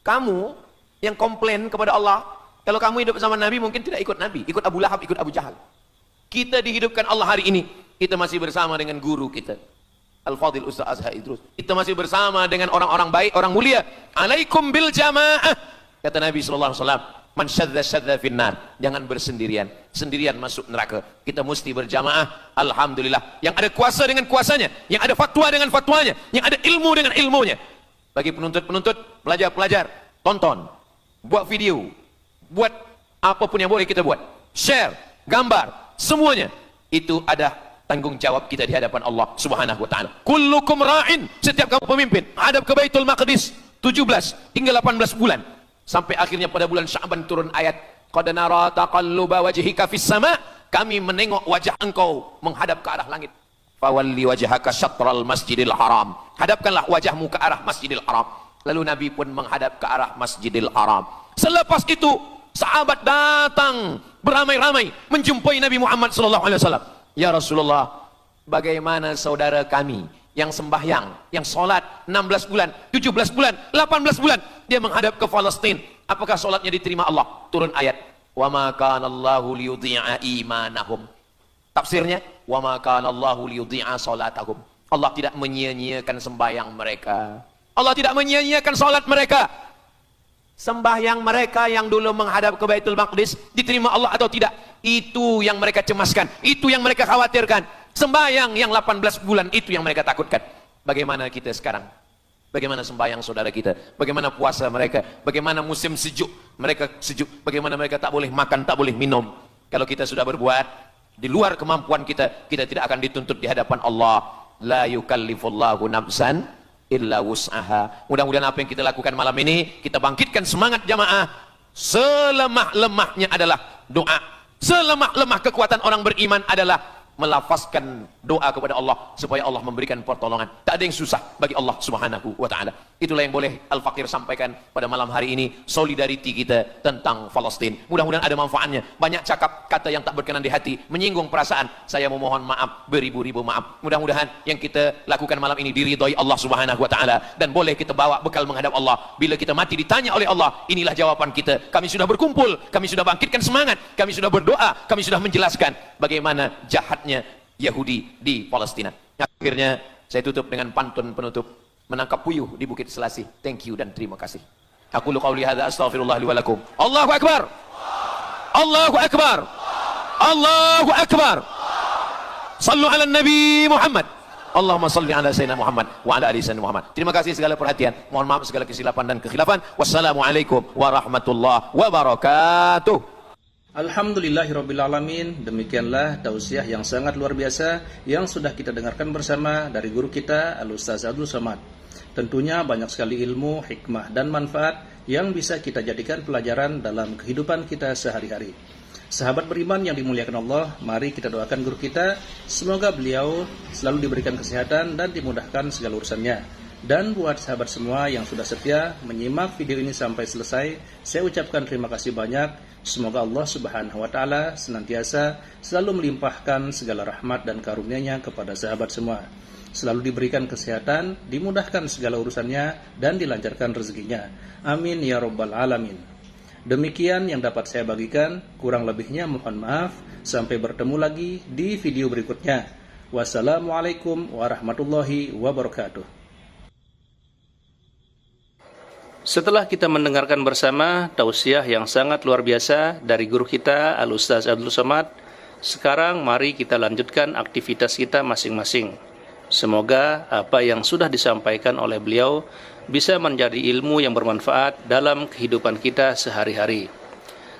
S1: Kamu yang komplain kepada Allah, Kalau kamu hidup sama Nabi, mungkin tidak ikut Nabi, ikut Abu Lahab, ikut Abu Jahal. Kita dihidupkan Allah hari ini, kita masih bersama dengan guru kita, Al-Fadhil Ustaz Azhar Idrus. Kita masih bersama dengan orang-orang baik, orang mulia. Alaikum bil jamaah. Kata Nabi SAW, man syadza syadza finnar, jangan bersendirian, sendirian masuk neraka. Kita mesti berjamaah. Alhamdulillah, yang ada kuasa dengan kuasanya, yang ada fatwa dengan fatwanya, yang ada ilmu dengan ilmunya. Bagi penuntut-penuntut, pelajar-pelajar, tonton, buat video, buat apapun yang boleh kita buat, share, gambar, semuanya itu ada tanggung jawab kita di hadapan Allah Subhanahu wa taala. Kullukum ra'in, setiap kamu pemimpin, hadap ke Baitul Maqdis 17 hingga 18 bulan. Sampai akhirnya pada bulan Sya'ban turun ayat, qad nara taqalluba wajhika fis sama', kami menengok wajah engkau menghadap ke arah langit. Fawalli wajhaka syatral masjidil haram, hadapkanlah wajahmu ke arah Masjidil Haram. Lalu Nabi pun menghadap ke arah Masjidil Haram. Selepas itu sahabat datang beramai-ramai menjumpai Nabi Muhammad SAW. Ya Rasulullah, bagaimana saudara kami yang sembahyang, yang sholat 16 bulan, 17 bulan, 18 bulan, dia menghadap ke Palestina. Apakah sholatnya diterima Allah? Turun ayat, wa ma kana Allahu liyudhi'a imanahum. Tafsirnya, wa ma kana Allahu liyudhi'a sholatahum. Allah tidak menyia-nyiakan sembahyang mereka. Allah tidak menyia-nyiakan sholat mereka. Sembahyang mereka yang dulu menghadap ke Baitul Maqdis diterima Allah atau tidak? Itu yang mereka cemaskan, itu yang mereka khawatirkan. Sembahyang yang 18 bulan itu yang mereka takutkan. Bagaimana kita sekarang? Bagaimana sembahyang saudara kita? Bagaimana puasa mereka? Bagaimana musim sejuk? Mereka sejuk. Bagaimana mereka tak boleh makan, tak boleh minum? Kalau kita sudah berbuat di luar kemampuan kita, kita tidak akan dituntut di hadapan Allah. La yukallifullahu nafsan illa wus'aha. Mudah-mudahan apa yang kita lakukan malam ini, kita bangkitkan semangat jamaah. Selemah-lemahnya adalah doa. Selemah-lemah kekuatan orang beriman adalah melafazkan doa kepada Allah supaya Allah memberikan pertolongan. Tak ada yang susah bagi Allah Subhanahu wa taala. Itulah yang boleh Al-Fakir sampaikan pada malam hari ini, solidariti kita tentang Palestina. Mudah-mudahan ada manfaatnya. Banyak cakap kata yang tak berkenan di hati, menyinggung perasaan. Saya memohon maaf, beribu-ribu maaf. Mudah-mudahan yang kita lakukan malam ini diridhoi Allah Subhanahu wa taala dan boleh kita bawa bekal menghadap Allah. Bila kita mati ditanya oleh Allah, inilah jawaban kita. Kami sudah berkumpul, kami sudah bangkitkan semangat, kami sudah berdoa, kami sudah menjelaskan bagaimana jahatnya Yahudi di Palestina. Akhirnya saya tutup dengan pantun penutup, menangkap puyuh di Bukit Selasih. Thank you dan terima kasih. Aku qauli hadza astaghfirullah li wa lakum. Allahu akbar. Allahu akbar. Allahu akbar. Sallu ala Nabi Muhammad. Allahumma salli ala Sayyidina Muhammad wa ala ali Sayyidina Muhammad. Terima kasih segala perhatian. Mohon maaf segala kesilapan dan kekhilafan. Wassalamualaikum warahmatullahi wabarakatuh.
S2: Alhamdulillahirrabbilalamin. Demikianlah tausiah yang sangat luar biasa yang sudah kita dengarkan bersama dari guru kita Al-Ustaz Abdul Somad. Tentunya banyak sekali ilmu, hikmah dan manfaat yang bisa kita jadikan pelajaran dalam kehidupan kita sehari-hari. Sahabat beriman yang dimuliakan Allah, mari kita doakan guru kita, semoga beliau selalu diberikan kesehatan dan dimudahkan segala urusannya. Dan buat sahabat semua yang sudah setia menyimak video ini sampai selesai, saya ucapkan terima kasih banyak. Semoga Allah Subhanahu wa taala senantiasa selalu melimpahkan segala rahmat dan karunia-Nya kepada sahabat semua. Selalu diberikan kesehatan, dimudahkan segala urusannya dan dilancarkan rezekinya. Amin ya rabbal alamin. Demikian yang dapat saya bagikan, kurang lebihnya mohon maaf. Sampai bertemu lagi di video berikutnya. Wassalamualaikum warahmatullahi wabarakatuh. Setelah kita mendengarkan bersama tausiah yang sangat luar biasa dari guru kita Al-Ustaz Abdul Somad, sekarang mari kita lanjutkan aktivitas kita masing-masing. Semoga apa yang sudah disampaikan oleh beliau bisa menjadi ilmu yang bermanfaat dalam kehidupan kita sehari-hari.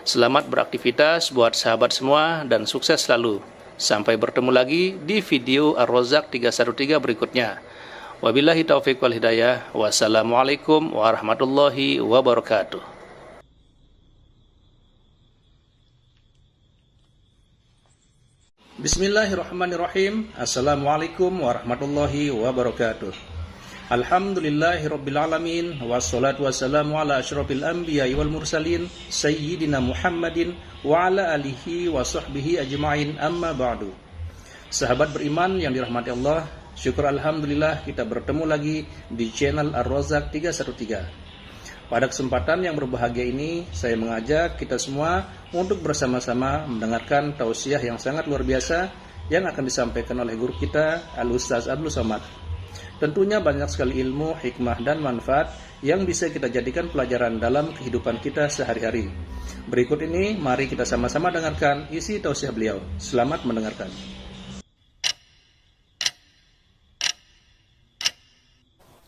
S2: Selamat beraktivitas buat sahabat semua dan sukses selalu. Sampai bertemu lagi di video Ar-Razzaq 313 berikutnya. Wabillahi taufiq wal hidayah. Wassalamualaikum warahmatullahi wabarakatuh. Bismillahirrahmanirrahim. Assalamualaikum warahmatullahi wabarakatuh. Alhamdulillahirrabbilalamin. Wassalatu wassalamu ala asyrafil anbiya'i wal mursalin Sayyidina Muhammadin wa ala alihi wa sahbihi ajma'in, amma ba'du. Sahabat beriman yang dirahmati Allah, syukur alhamdulillah kita bertemu lagi di channel Ar-Razzaq 313. Pada kesempatan yang berbahagia ini, saya mengajak kita semua untuk bersama-sama mendengarkan tausiah yang sangat luar biasa yang akan disampaikan oleh guru kita, Al-Ustaz Abdul Somad. Tentunya banyak sekali ilmu, hikmah, dan manfaat yang bisa kita jadikan pelajaran dalam kehidupan kita sehari-hari. Berikut ini, mari kita sama-sama dengarkan isi tausiah beliau. Selamat mendengarkan.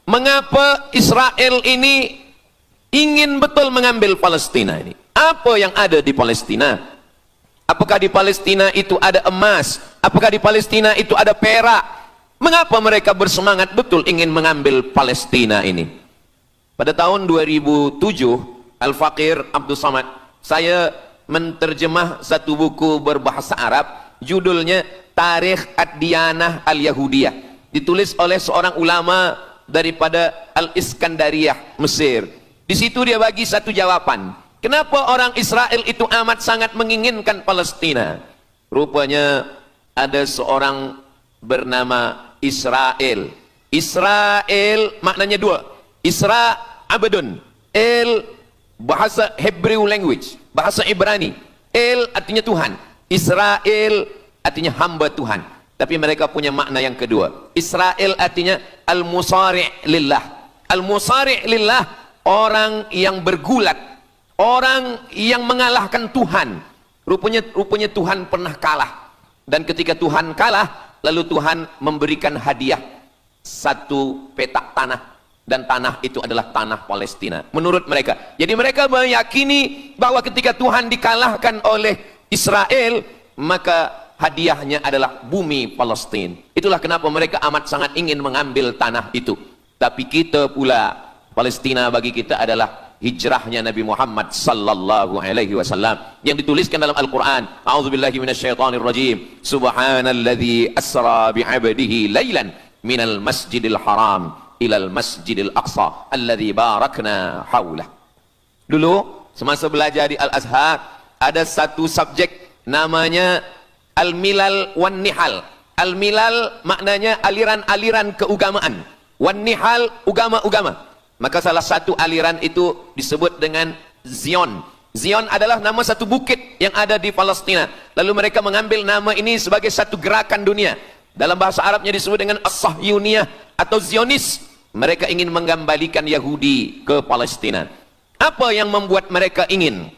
S1: Mengapa Israel ini ingin betul mengambil Palestina ini? Apa yang ada di Palestina? Apakah di Palestina itu ada emas? Apakah di Palestina itu ada perak? Mengapa mereka bersemangat betul ingin mengambil Palestina ini? Pada tahun 2007, Al-Faqir Abdul Somad, saya menterjemah satu buku berbahasa Arab, judulnya Tarikh Ad-Diyanah Al-Yahudiyah, ditulis oleh seorang ulama daripada Al-Iskandariyah, Mesir. Di situ dia bagi satu jawaban. Kenapa orang Israel itu amat sangat menginginkan Palestina? Rupanya ada seorang bernama Israel. Israel maknanya dua. Isra abdun. El bahasa Hebrew language, bahasa Ibrani. El artinya Tuhan. Israel artinya hamba Tuhan. Tapi mereka punya makna yang kedua. Israel artinya al-musari' lillah. Al-musari' lillah, orang yang bergulat, orang yang mengalahkan Tuhan. Rupanya Tuhan pernah kalah, dan ketika Tuhan kalah, lalu Tuhan memberikan hadiah satu petak tanah, dan tanah itu adalah tanah Palestina menurut mereka. Jadi mereka meyakini bahwa ketika Tuhan dikalahkan oleh Israel, maka hadiahnya adalah bumi Palestina. Itulah kenapa mereka amat sangat ingin mengambil tanah itu. Tapi kita pula, Palestina bagi kita adalah hijrahnya Nabi Muhammad sallallahu alaihi wasallam yang dituliskan dalam Al-Qur'an. A'udzubillahi minasyaitonir rajim. Subhanalladzi asra bi'abdihi lailan minal masjidil haram ilal masjidil aqsa alladzi barakna haulah. Dulu semasa belajar di Al-Azhar ada satu subjek namanya Al-Milal wan Nihal. Al-Milal maknanya aliran-aliran keugamaan. Wan Nihal ugama-ugama. Maka salah satu aliran itu disebut dengan Zion. Zion adalah nama satu bukit yang ada di Palestina. Lalu mereka mengambil nama ini sebagai satu gerakan dunia. Dalam bahasa Arabnya disebut dengan As-Sahyuniyah atau Zionis. Mereka ingin mengembalikan Yahudi ke Palestina. Apa yang membuat mereka ingin?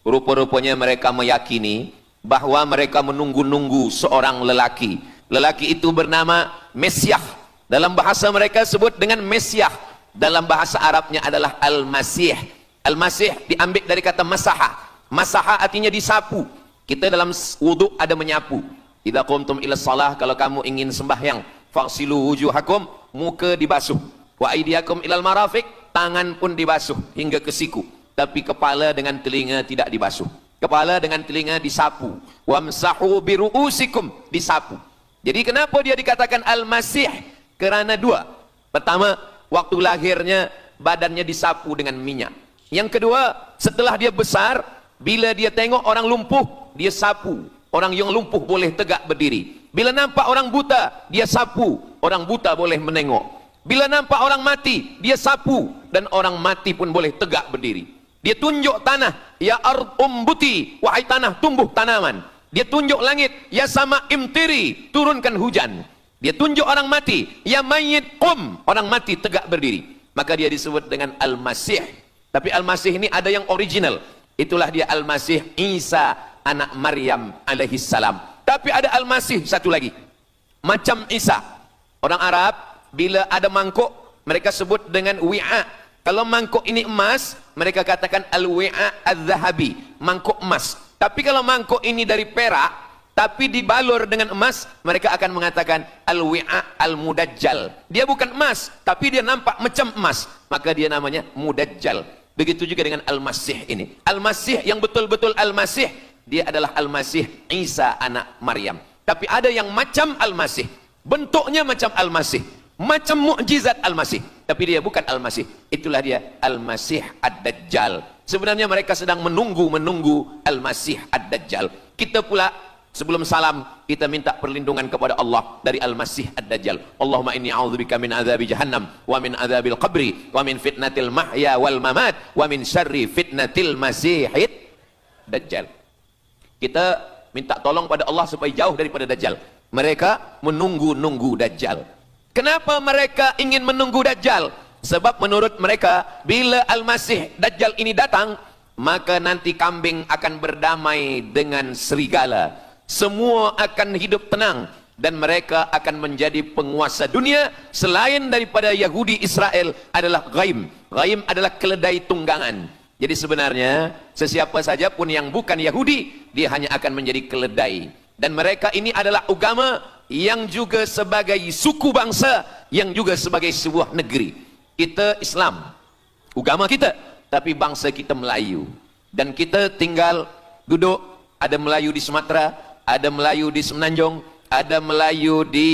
S1: Rupa-rupanya mereka meyakini bahwa mereka menunggu-nunggu seorang lelaki. Lelaki itu bernama Mesiah. Dalam bahasa mereka sebut dengan Mesiah. Dalam bahasa Arabnya adalah Al-Masih. Al-Masih diambil dari kata masaha. Masaha artinya disapu. Kita dalam wudhu ada menyapu. Idza qumtum ila shalah, kalau kamu ingin sembahyang, faghsilu wujuhakum, muka dibasuh. Wa aydiyakum ilal marafiq, tangan pun dibasuh hingga ke siku. Tapi kepala dengan telinga tidak dibasuh. Kepala dengan telinga disapu. Wamsahu biru'usikum, disapu. Jadi kenapa dia dikatakan Al-Masih? Kerana dua. Pertama, waktu lahirnya badannya disapu dengan minyak. Yang kedua, setelah dia besar, bila dia tengok orang lumpuh, dia sapu. Orang yang lumpuh boleh tegak berdiri. Bila nampak orang buta, dia sapu. Orang buta boleh menengok. Bila nampak orang mati, dia sapu. Dan orang mati pun boleh tegak berdiri. Dia tunjuk tanah, ya ard umbuti, wahai tanah tumbuh tanaman. Dia tunjuk langit, ya sama imtiri, turunkan hujan. Dia tunjuk orang mati, ya mayyit qum, orang mati tegak berdiri. Maka dia disebut dengan Al-Masih. Tapi Al-Masih ini ada yang original. Itulah dia Al-Masih Isa anak Maryam alaihi salam. Tapi ada Al-Masih satu lagi. Macam Isa. Orang Arab bila ada mangkuk, mereka sebut dengan wi'a. Kalau mangkuk ini emas, mereka katakan al-wi'a al-zahabi, mangkuk emas. Tapi kalau mangkuk ini dari perak, tapi dibalur dengan emas, mereka akan mengatakan al-wi'a al-mudajjal. Dia bukan emas, tapi dia nampak macam emas, maka dia namanya mudajjal. Begitu juga dengan Al-Masih ini. Al-Masih yang betul-betul Al-Masih, dia adalah Al-Masih Isa anak Maryam. Tapi ada yang macam Al-Masih, bentuknya macam Al-Masih, macam mukjizat Al-Masih, tapi dia bukan Al-Masih. Itulah dia Al-Masih Ad-Dajjal. Sebenarnya mereka sedang menunggu Al-Masih Ad-Dajjal. Kita pula Sebelum salam, kita minta perlindungan kepada Allah dari Al-Masih Ad-Dajjal. Allahumma inni a'udzubika min adzabi jahannam wa min adzabil qabri wa min fitnatil mahya wal mamat wa min syarri fitnatil masihid Dajjal. Kita minta tolong pada Allah supaya jauh daripada Dajjal. Mereka menunggu-nunggu Dajjal. Kenapa mereka ingin menunggu Dajjal? Sebab menurut mereka, bila Al-Masih Dajjal ini datang, maka nanti kambing akan berdamai dengan serigala. Semua akan hidup tenang dan mereka akan menjadi penguasa dunia. Selain daripada Yahudi Israel adalah ghaim. Ghaim adalah keledai tunggangan. Jadi sebenarnya sesiapa saja pun yang bukan Yahudi, dia hanya akan menjadi keledai. Dan mereka ini adalah agama yang juga sebagai suku bangsa, yang juga sebagai sebuah negeri. Kita Islam, agama kita, tapi bangsa kita Melayu. Dan kita tinggal duduk, ada Melayu di Sumatera, ada Melayu di Semenanjung, ada Melayu di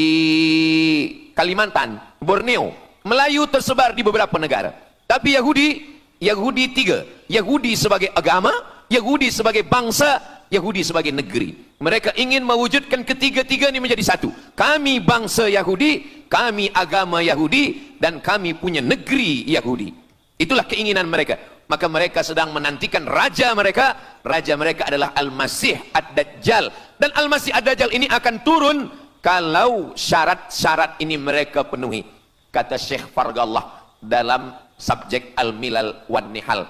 S1: Kalimantan, Borneo. Melayu tersebar di beberapa negara. Tapi Yahudi tiga. Yahudi sebagai agama, Yahudi sebagai bangsa, Yahudi sebagai negeri. Mereka ingin mewujudkan ketiga-tiga ini menjadi satu. Kami bangsa Yahudi, kami agama Yahudi, dan kami punya negeri Yahudi. Itulah keinginan mereka. Maka mereka sedang menantikan raja mereka. Raja mereka adalah Al-Masih Ad-Dajjal. Dan Al-Masih Ad-Dajjal ini akan turun kalau syarat-syarat ini mereka penuhi. Kata Syekh Fargallah dalam subjek Al-Milal wan Nihal.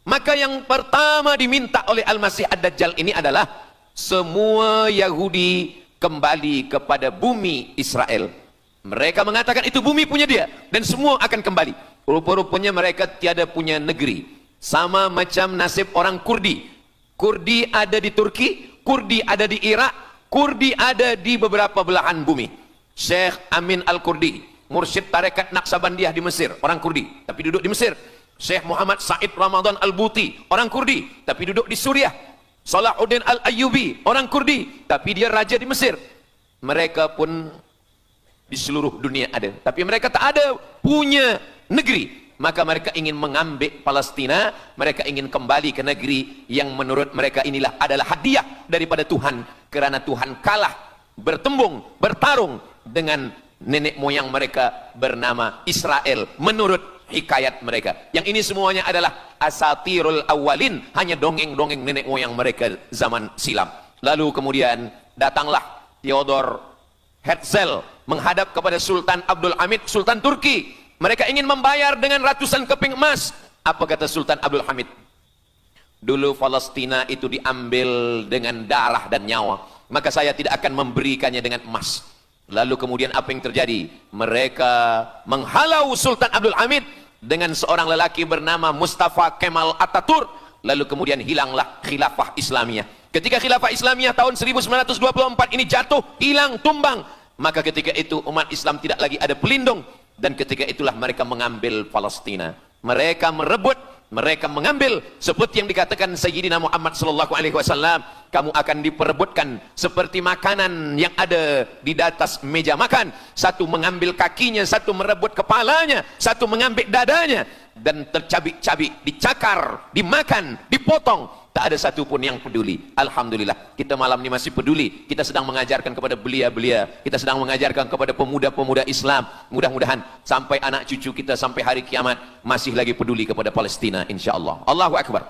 S1: Maka yang pertama diminta oleh Al-Masih Ad-Dajjal ini adalah semua Yahudi kembali kepada bumi Israel. Mereka mengatakan itu bumi punya dia dan semua akan kembali. Rupa-rupanya mereka tiada punya negeri. Sama macam nasib orang Kurdi. Kurdi ada di Turki, Kurdi ada di Irak, Kurdi ada di beberapa belahan bumi. Syekh Amin Al-Kurdi, mursyid tarekat Naqsabandiyah di Mesir, orang Kurdi, tapi duduk di Mesir. Syekh Muhammad Said Ramadan Al-Buti, orang Kurdi, tapi duduk di Suriah. Salahuddin Al-Ayyubi, orang Kurdi, tapi dia raja di Mesir. Mereka pun di seluruh dunia ada, tapi mereka tak ada punya negeri. Maka mereka ingin mengambil Palestina, mereka ingin kembali ke negeri yang menurut mereka inilah adalah hadiah daripada Tuhan, kerana Tuhan kalah bertembung, bertarung dengan nenek moyang mereka bernama Israel menurut hikayat mereka. Yang ini semuanya adalah asatirul awalin, hanya dongeng-dongeng nenek moyang mereka zaman silam. Lalu kemudian datanglah Theodor Herzl menghadap kepada Sultan Abdul Hamid, Sultan Turki. Mereka ingin membayar dengan ratusan keping emas. Apa kata Sultan Abdul Hamid? Dulu Palestina itu diambil dengan darah dan nyawa, maka saya tidak akan memberikannya dengan emas. Lalu kemudian apa yang terjadi? Mereka menghalau Sultan Abdul Hamid dengan seorang lelaki bernama Mustafa Kemal Ataturk. Lalu kemudian hilanglah khilafah Islamiyah. Ketika khilafah Islamiyah tahun 1924 ini jatuh, hilang, tumbang, maka ketika itu umat Islam tidak lagi ada pelindung. Dan ketika itulah mereka mengambil Palestina. Mereka merebut, mereka mengambil, seperti yang dikatakan Sayyidina Muhammad sallallahu alaihi wasallam, kamu akan diperebutkan seperti makanan yang ada di atas meja makan. Satu mengambil kakinya, satu merebut kepalanya, satu mengambil dadanya, dan tercabik-cabik, dicakar, dimakan, dipotong. Tak ada satu pun yang peduli. Alhamdulillah, kita malam ini masih peduli. Kita sedang mengajarkan kepada belia-belia, kita sedang mengajarkan kepada pemuda-pemuda Islam. Mudah-mudahan sampai anak cucu kita sampai hari kiamat masih lagi peduli kepada Palestina, insyaAllah. Allahu Akbar.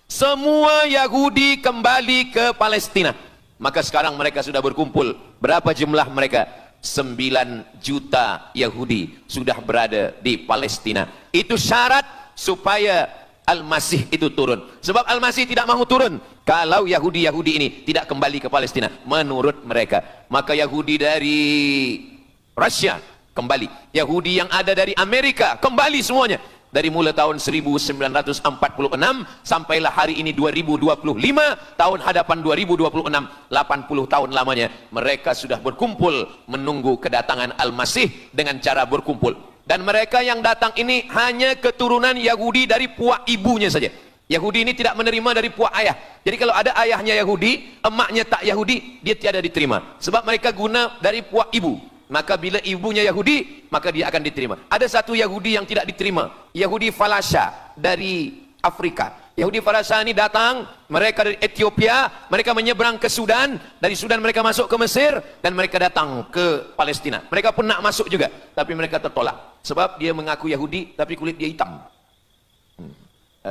S1: Semua Yahudi kembali ke Palestina. Maka sekarang mereka sudah berkumpul. Berapa jumlah mereka? 9 juta Yahudi sudah berada di Palestina. Itu syarat supaya Al-Masih itu turun. Sebab Al-Masih tidak mahu turun kalau Yahudi-Yahudi ini tidak kembali ke Palestina menurut mereka. Maka Yahudi dari Rusia kembali, Yahudi yang ada dari Amerika kembali semuanya. Dari mulai tahun 1946 sampailah hari ini 2025, tahun hadapan 2026, 80 tahun lamanya mereka sudah berkumpul menunggu kedatangan Al-Masih dengan cara berkumpul. Dan mereka yang datang ini hanya keturunan Yahudi dari puak ibunya saja. Yahudi ini tidak menerima dari puak ayah. Jadi kalau ada ayahnya Yahudi, emaknya tak Yahudi, dia tiada diterima. Sebab mereka guna dari puak ibu. Maka bila ibunya Yahudi, maka dia akan diterima. Ada satu Yahudi yang tidak diterima, Yahudi Falasha dari Afrika. Yahudi Farasani datang, mereka dari Ethiopia, mereka menyeberang ke Sudan, dari Sudan mereka masuk ke Mesir, dan mereka datang ke Palestina. Mereka pun nak masuk juga, tapi mereka tertolak. Sebab dia mengaku Yahudi, tapi kulit dia hitam.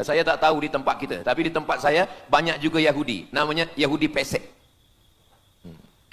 S1: Saya tak tahu di tempat kita, tapi di tempat saya banyak juga Yahudi, namanya Yahudi pesek.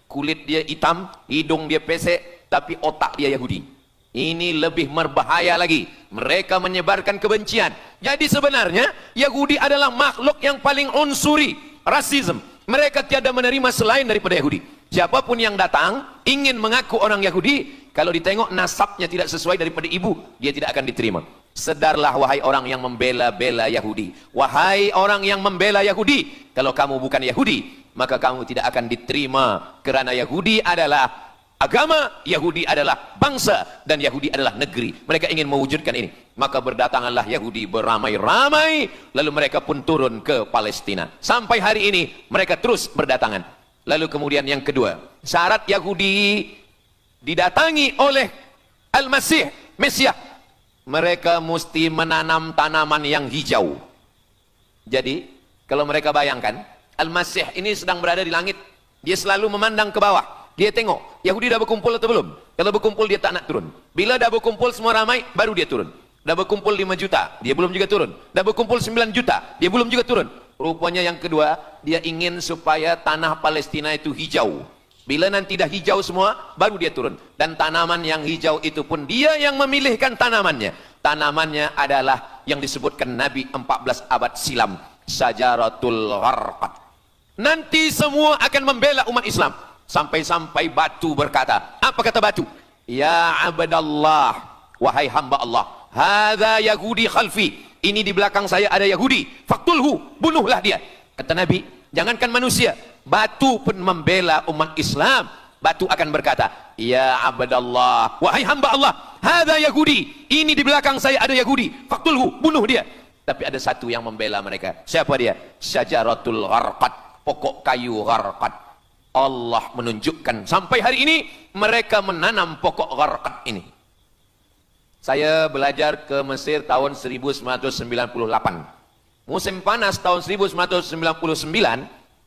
S1: Kulit dia hitam, hidung dia pesek, tapi otak dia Yahudi. Ini lebih berbahaya lagi. Mereka menyebarkan kebencian. Jadi sebenarnya Yahudi adalah makhluk yang paling unsuri, rasisme. Mereka tiada menerima selain daripada Yahudi. Siapapun yang datang ingin mengaku orang Yahudi, kalau ditengok nasabnya tidak sesuai daripada ibu, dia tidak akan diterima. Sedarlah wahai orang yang membela-bela Yahudi. Wahai orang yang membela Yahudi, kalau kamu bukan Yahudi, maka kamu tidak akan diterima. Kerana Yahudi adalah agama, Yahudi adalah bangsa, dan Yahudi adalah negeri. Mereka ingin mewujudkan ini. Maka berdatanganlah Yahudi beramai-ramai, lalu mereka pun turun ke Palestina. Sampai hari ini mereka terus berdatangan. Lalu kemudian yang kedua, syarat Yahudi didatangi oleh Al-Masih, Mesias, mereka mesti menanam tanaman yang hijau. Jadi kalau mereka bayangkan, Al-Masih ini sedang berada di langit, dia selalu memandang ke bawah. Dia tengok, Yahudi dah berkumpul atau belum? Kalau berkumpul dia tak nak turun. Bila dah berkumpul semua ramai, baru dia turun. Dah berkumpul 5 juta, dia belum juga turun. Dah berkumpul 9 juta, dia belum juga turun. Rupanya yang kedua, dia ingin supaya tanah Palestina itu hijau. Bila nanti dah hijau semua, baru dia turun. Dan tanaman yang hijau itu pun dia yang memilihkan tanamannya. Tanamannya adalah yang disebutkan Nabi 14 abad silam, Syajaratul Gharqad. Nanti semua akan membela umat Islam. Sampai-sampai batu berkata, apa kata batu? Ya abdallah, wahai hamba Allah, hadza Yahudi khalfi, ini di belakang saya ada Yahudi, faktulhu, bunuhlah dia. Kata Nabi, jangankan manusia, batu pun membela umat Islam. Batu akan berkata, ya abdallah, wahai hamba Allah, hadza Yahudi, ini di belakang saya ada Yahudi, faktulhu, bunuh dia. Tapi ada satu yang membela mereka. Siapa dia? Syajaratul Gharqad, pokok kayu Gharqad. Allah menunjukkan sampai hari ini mereka menanam pokok Gharqad ini. Saya belajar ke Mesir tahun 1998. Musim panas tahun 1999,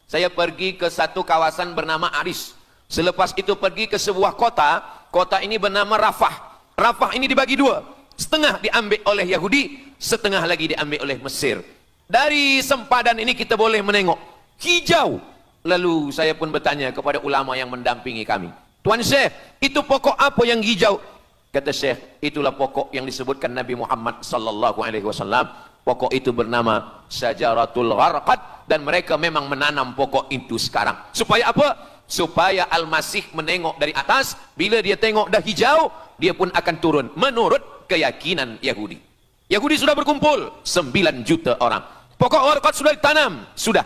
S1: saya pergi ke satu kawasan bernama Aris. Selepas itu pergi ke sebuah kota, kota ini bernama Rafah. Rafah ini dibagi dua, setengah diambil oleh Yahudi, setengah lagi diambil oleh Mesir. Dari sempadan ini kita boleh menengok hijau. Lalu saya pun bertanya kepada ulama yang mendampingi kami, Tuan Syekh, itu pokok apa yang hijau? Kata Syekh, itulah pokok yang disebutkan Nabi Muhammad sallallahu alaihi wasallam. Pokok itu bernama Syajaratul Gharqad, dan mereka memang menanam pokok itu sekarang. Supaya apa? Supaya Al-Masih menengok dari atas, bila dia tengok dah hijau, dia pun akan turun menurut keyakinan Yahudi. Yahudi sudah berkumpul 9 juta orang. Pokok Gharqad sudah ditanam, sudah.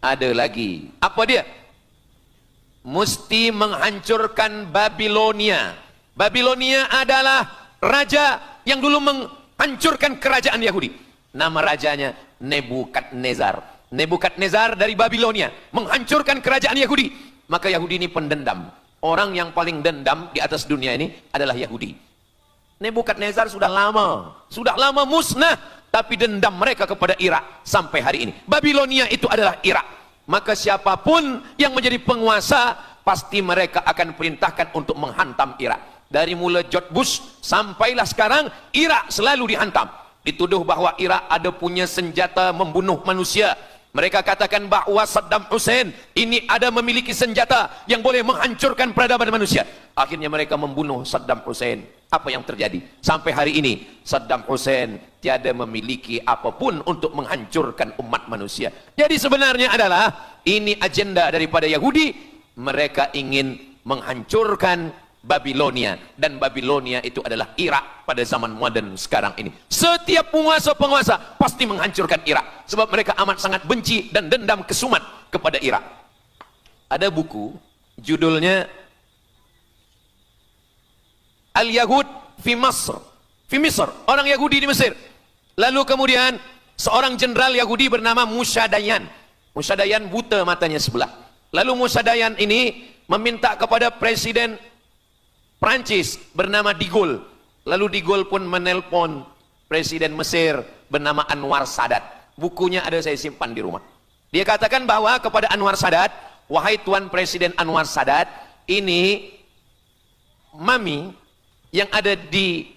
S1: Ada lagi. Apa dia? Mesti menghancurkan Babilonia. Babilonia adalah raja yang dulu menghancurkan kerajaan Yahudi. Nama rajanya Nebukadnezar. Nebukadnezar dari Babilonia menghancurkan kerajaan Yahudi. Maka Yahudi ini pendendam. Orang yang paling dendam di atas dunia ini adalah Yahudi. Nebukadnezar sudah lama musnah. Tapi dendam mereka kepada Irak sampai hari ini. Babilonia itu adalah Irak. Maka siapapun yang menjadi penguasa, pasti mereka akan perintahkan untuk menghantam Irak. Dari mula George Bush sampailah sekarang, Irak selalu dihantam. Dituduh bahwa Irak ada punya senjata membunuh manusia. Mereka katakan bahwa Saddam Hussein ini ada memiliki senjata yang boleh menghancurkan peradaban manusia. Akhirnya mereka membunuh Saddam Hussein. Apa yang terjadi? Sampai hari ini Saddam Hussein tiada memiliki apapun untuk menghancurkan umat manusia. Jadi sebenarnya adalah ini agenda daripada Yahudi. Mereka ingin menghancurkan Babilonia, dan Babilonia itu adalah Irak pada zaman modern sekarang ini. Setiap penguasa-penguasa pasti menghancurkan Irak, sebab mereka amat sangat benci dan dendam kesumat kepada Irak. Ada buku judulnya Al-Yahud fi Masr, orang Yahudi di Mesir. Lalu kemudian seorang jenderal Yahudi bernama Musa Dayan. Musa Dayan buta matanya sebelah. Lalu Musa Dayan ini meminta kepada Presiden Prancis bernama De Gaulle. Lalu De Gaulle pun menelpon Presiden Mesir bernama Anwar Sadat. Bukunya ada saya simpan di rumah. Dia katakan bahwa kepada Anwar Sadat, wahai Tuan Presiden Anwar Sadat, ini mami yang ada di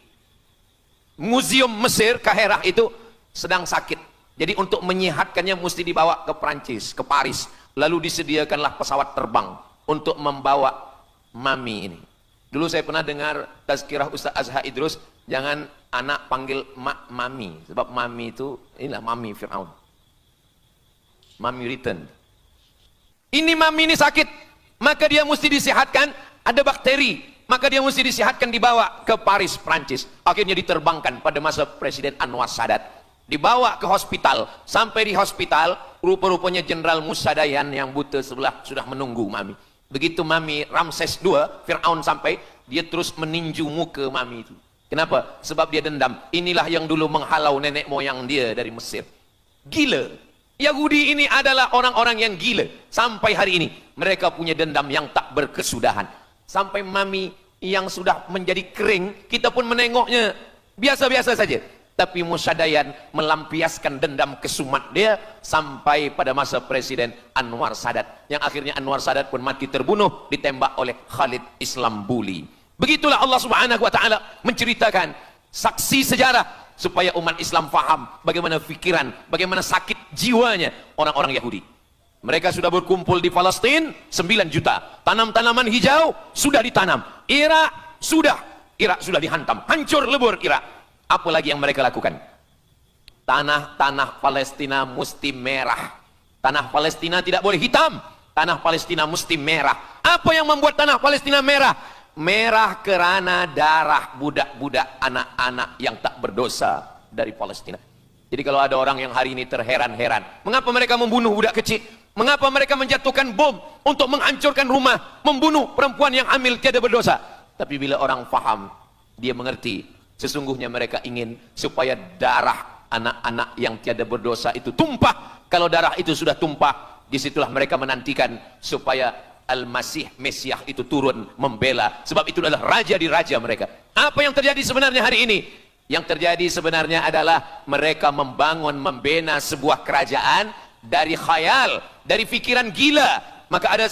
S1: Museum Mesir, Kaherah itu sedang sakit. Jadi untuk menyehatkannya mesti dibawa ke Prancis, ke Paris. Lalu disediakanlah pesawat terbang untuk membawa mami ini. Dulu saya pernah dengar tazkirah Ustaz Azhar Idrus, jangan anak panggil mami, sebab mami itu inilah mami Fir'aun. Mami return. Ini mami ini sakit, maka dia mesti disehatkan, ada bakteri, maka dia mesti disehatkan, dibawa ke Paris, Prancis. Akhirnya diterbangkan pada masa Presiden Anwar Sadat. Dibawa ke hospital, sampai di hospital, rupa-rupanya Jenderal Musa Dayan yang buta sebelah sudah menunggu mami. Begitu mami Ramses II, Fir'aun sampai, dia terus meninju muka mami itu. Kenapa? Sebab dia dendam. Inilah yang dulu menghalau nenek moyang dia dari Mesir. Gila. Yahudi ini adalah orang-orang yang gila. Sampai hari ini, mereka punya dendam yang tak berkesudahan. Sampai mami yang sudah menjadi kering, kita pun menengoknya biasa-biasa saja. Tapi Musa Dayan melampiaskan dendam kesumat dia sampai pada masa Presiden Anwar Sadat, yang akhirnya Anwar Sadat pun mati terbunuh ditembak oleh Khalid Islambuli. Begitulah Allah Subhanahu wa taala menceritakan saksi sejarah supaya umat Islam faham bagaimana pikiran, bagaimana sakit jiwanya orang-orang Yahudi. Mereka sudah berkumpul di Palestina 9 juta. Tanam-tanaman hijau sudah ditanam. Irak sudah dihantam, hancur lebur Irak. Apa lagi yang mereka lakukan? Tanah Palestina mesti merah. Tanah Palestina tidak boleh hitam. Tanah Palestina mesti merah. Apa yang membuat tanah Palestina merah? Merah kerana darah budak-budak, anak-anak yang tak berdosa dari Palestina. Jadi kalau ada orang yang hari ini terheran-heran, mengapa mereka membunuh budak kecil? Mengapa mereka menjatuhkan bom untuk menghancurkan rumah, membunuh perempuan yang hamil tiada berdosa? Tapi bila orang faham, dia mengerti. Sesungguhnya mereka ingin supaya darah anak-anak yang tiada berdosa itu tumpah. Kalau darah itu sudah tumpah, disitulah mereka menantikan supaya Al-Masih Mesiah itu turun membela. Sebab itu adalah raja di raja mereka. Apa yang terjadi sebenarnya hari ini? Yang terjadi sebenarnya adalah mereka membangun, membina sebuah kerajaan dari khayal, dari pikiran gila. Maka ada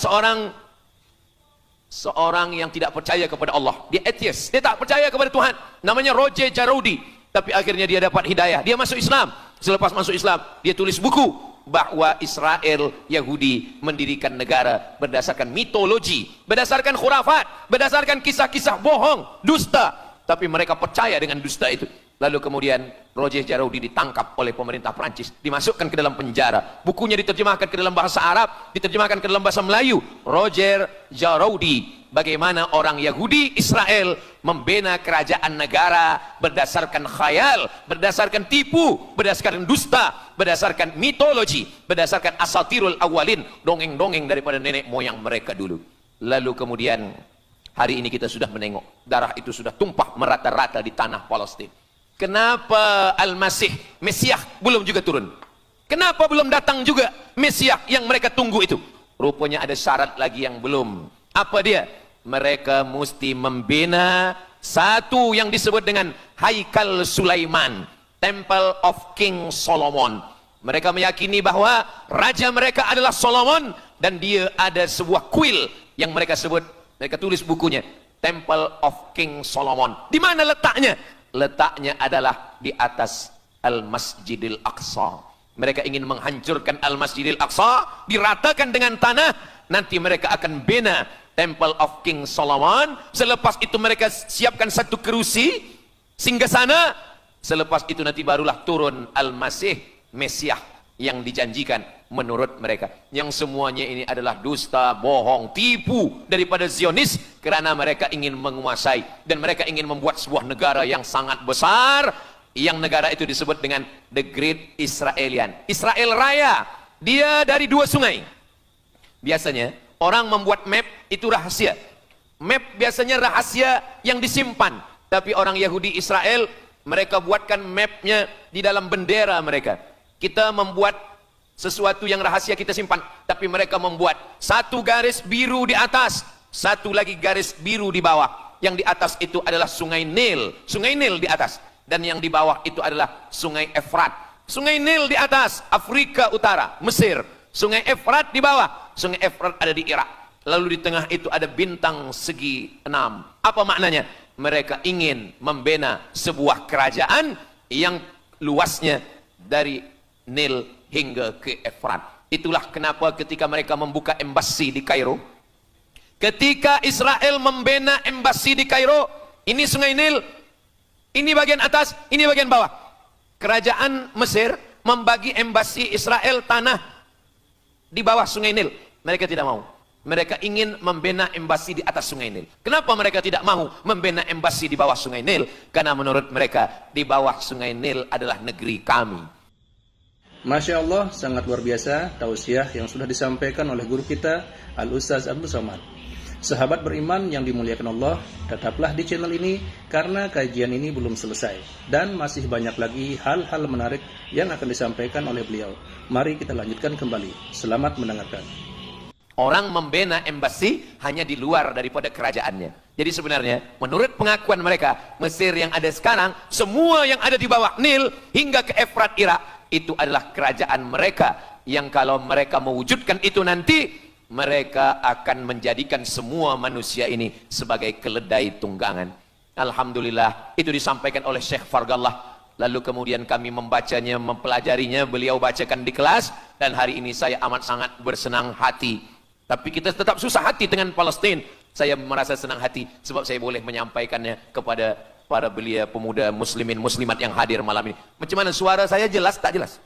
S1: seorang yang tidak percaya kepada Allah, dia atheist, dia tak percaya kepada Tuhan, namanya Roger Jaraudi. Tapi akhirnya dia dapat hidayah, dia masuk Islam. Selepas masuk Islam, dia tulis buku bahwa Israel, Yahudi mendirikan negara berdasarkan mitologi, berdasarkan khurafat, berdasarkan kisah-kisah bohong, dusta. Tapi mereka percaya dengan dusta itu. Lalu kemudian Roger Jaraudi ditangkap oleh pemerintah Prancis, dimasukkan ke dalam penjara. Bukunya diterjemahkan ke dalam bahasa Arab, diterjemahkan ke dalam bahasa Melayu. Roger Jaraudi, bagaimana orang Yahudi Israel membina kerajaan negara berdasarkan khayal, berdasarkan tipu, berdasarkan dusta, berdasarkan mitologi, berdasarkan asatirul awalin, dongeng-dongeng daripada nenek moyang mereka dulu. Lalu kemudian hari ini kita sudah menengok darah itu sudah tumpah merata-rata di tanah Palestina. Kenapa Al-Masih Mesiah belum juga turun? Kenapa belum datang juga Mesiah yang mereka tunggu itu? Rupanya ada syarat lagi yang belum. Apa dia? Mereka mesti membina satu yang disebut dengan Haikal Sulaiman, Temple of King Solomon. Mereka meyakini bahwa raja mereka adalah Solomon, dan dia ada sebuah kuil yang mereka sebut, mereka tulis bukunya, Temple of King Solomon. Di mana letaknya? Letaknya adalah di atas Al-Masjidil Aqsa. Mereka ingin menghancurkan Al-Masjidil Aqsa, diratakan dengan tanah. Nanti mereka akan bina Temple of King Solomon. Selepas itu mereka siapkan satu kerusi singgasana. Selepas itu nanti barulah turun Al-Masih Mesiah yang dijanjikan menurut mereka. Yang semuanya ini adalah dusta, bohong, tipu daripada Zionis, kerana mereka ingin menguasai dan mereka ingin membuat sebuah negara yang sangat besar, yang negara itu disebut dengan The Great Israelian. Israel Raya, dia dari 2 sungai. Biasanya orang membuat map itu rahasia. Map biasanya rahasia yang disimpan. Tapi orang Yahudi Israel, mereka buatkan mapnya di dalam bendera mereka. Kita membuat sesuatu yang rahasia kita simpan, tapi mereka membuat satu garis biru di atas, satu lagi garis biru di bawah. Yang di atas itu adalah sungai Nil di atas, dan yang di bawah itu adalah sungai Efrat. Sungai Nil di atas, Afrika Utara, Mesir. Sungai Efrat di bawah, Sungai Efrat ada di Irak. Lalu di tengah itu ada bintang segi 6. Apa maknanya? Mereka ingin membina sebuah kerajaan yang luasnya dari Nil hingga ke Efrat. Itulah kenapa ketika mereka membuka embasi di Kairo, ketika Israel membina embasi di Kairo, ini Sungai Nil, ini bagian atas, ini bagian bawah. Kerajaan Mesir membagi embasi Israel tanah di bawah Sungai Nil. Mereka tidak mau. Mereka ingin membina embasi di atas Sungai Nil. Kenapa mereka tidak mau membina embasi di bawah Sungai Nil? Karena menurut mereka di bawah Sungai Nil adalah negeri kami.
S2: Masya Allah, sangat luar biasa tausiah yang sudah disampaikan oleh guru kita Al-Ustaz Abdul Somad. Sahabat beriman yang dimuliakan Allah, tetaplah di channel ini karena kajian ini belum selesai dan masih banyak lagi hal-hal menarik yang akan disampaikan oleh beliau. Mari kita lanjutkan kembali. Selamat mendengarkan.
S1: Orang membina embasi hanya di luar daripada kerajaannya. Jadi sebenarnya menurut pengakuan mereka, Mesir yang ada sekarang, semua yang ada di bawah Nil hingga ke Efrat Irak, itu adalah kerajaan mereka, yang kalau mereka mewujudkan itu nanti, mereka akan menjadikan semua manusia ini sebagai keledai tunggangan. Alhamdulillah, itu disampaikan oleh Syekh Fargallah. Lalu kemudian kami membacanya, mempelajarinya, beliau bacakan di kelas, dan hari ini saya amat sangat bersenang hati. Tapi kita tetap susah hati dengan Palestina. Saya merasa senang hati sebab saya boleh menyampaikannya kepada para belia pemuda muslimin muslimat yang hadir malam ini. Macam mana suara saya, jelas tak jelas?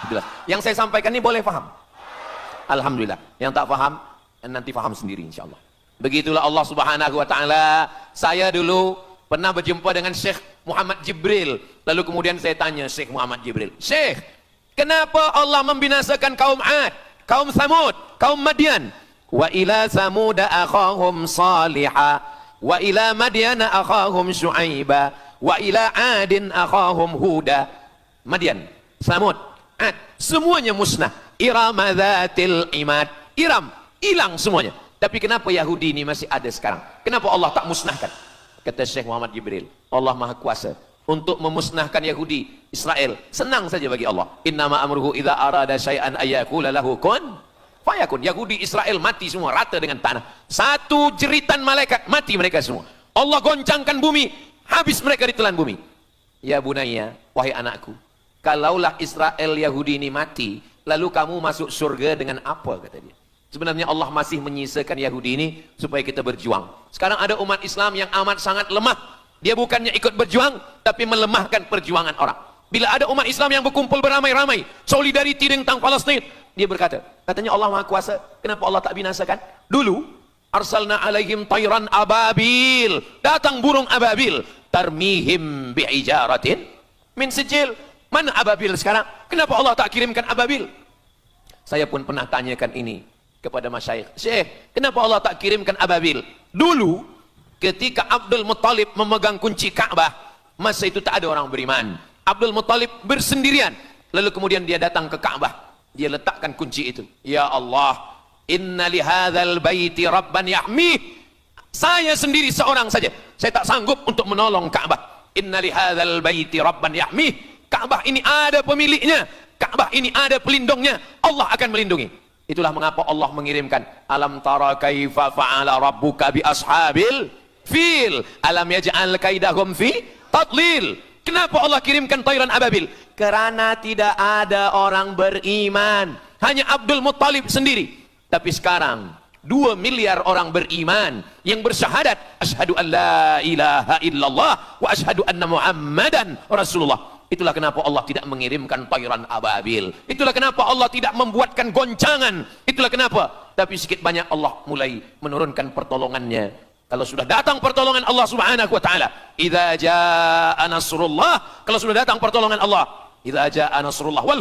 S1: Jelas. Yang saya sampaikan ini boleh faham? Alhamdulillah. Yang tak faham, nanti faham sendiri insyaAllah. Begitulah Allah subhanahu wa ta'ala. Saya dulu pernah berjumpa dengan Syekh Muhammad Jibril. Lalu kemudian saya tanya Syekh Muhammad Jibril, Syekh, kenapa Allah membinasakan kaum Ad, kaum Samud, kaum Madian? Wa ila Samuda akhahum Salihah, wa ila Madiana akhahum Syu'aiba, wa ila Adin akhahum Huda. Madian, Samud, Ad, semuanya musnah. Iram dzatil imad, Iram hilang semuanya. Tapi kenapa Yahudi ini masih ada sekarang? Kenapa Allah tak musnahkan? Kata Syekh Muhammad Jibril, Allah Maha Kuasa untuk memusnahkan Yahudi, Israel. Senang saja bagi Allah. Innama amruhu idza arada syai'an ayyaqula lahu kun fayakun. Yahudi Israel mati semua rata dengan tanah. Satu jeritan malaikat mati mereka semua. Allah goncangkan bumi, habis mereka ditelan bumi. Ya bunayya, wahai anakku, kalaulah Israel Yahudi ini mati, lalu kamu masuk surga dengan apa, kata dia. Sebenarnya Allah masih menyisakan Yahudi ini supaya kita berjuang. Sekarang ada umat Islam yang amat sangat lemah. Dia bukannya ikut berjuang, tapi melemahkan perjuangan orang. Bila ada umat Islam yang berkumpul beramai-ramai, solidariti tentang Palestin, dia berkata, katanya Allah Maha Kuasa, kenapa Allah tak binasakan? Dulu, arsalna alaihim tayran ababil, datang burung ababil, tarmihim bi'ijaratin min sijil. Mana ababil sekarang? Kenapa Allah tak kirimkan ababil? Saya pun pernah tanyakan ini kepada masyayikh. Syekh, kenapa Allah tak kirimkan ababil? Dulu, ketika Abdul Muttalib memegang kunci Ka'bah, masa itu tak ada orang beriman. Abdul Muttalib bersendirian. Lalu kemudian dia datang ke Ka'bah. Dia letakkan kunci itu. Ya Allah, inna lihadzal baiti rabban yahmih. Saya sendiri seorang saja. Saya tak sanggup untuk menolong Ka'bah. Inna lihadzal baiti rabban yahmih. Ka'bah ini ada pemiliknya, Ka'bah ini ada pelindungnya, Allah akan melindungi. Itulah mengapa Allah mengirimkan alam tara kaifa fa'ala rabbuka bi ashabil fil alam yaj'al kaidahum fi tadlil. Kenapa Allah kirimkan tayran ababil? Karena tidak ada orang beriman, hanya Abdul Muttalib sendiri. Tapi sekarang 2 miliar orang beriman yang bersyahadat asyhadu an la ilaha illallah wa asyhadu anna muhammadan rasulullah. Itulah kenapa Allah tidak mengirimkan tayran ababil. Itulah kenapa Allah tidak membuatkan goncangan. Itulah kenapa. Tapi sedikit banyak Allah mulai menurunkan pertolongannya. Kalau sudah datang pertolongan Allah subhanahu wa ta'ala, idza jaa nasrullah, kalau sudah datang pertolongan Allah, idza jaa nasrullah wal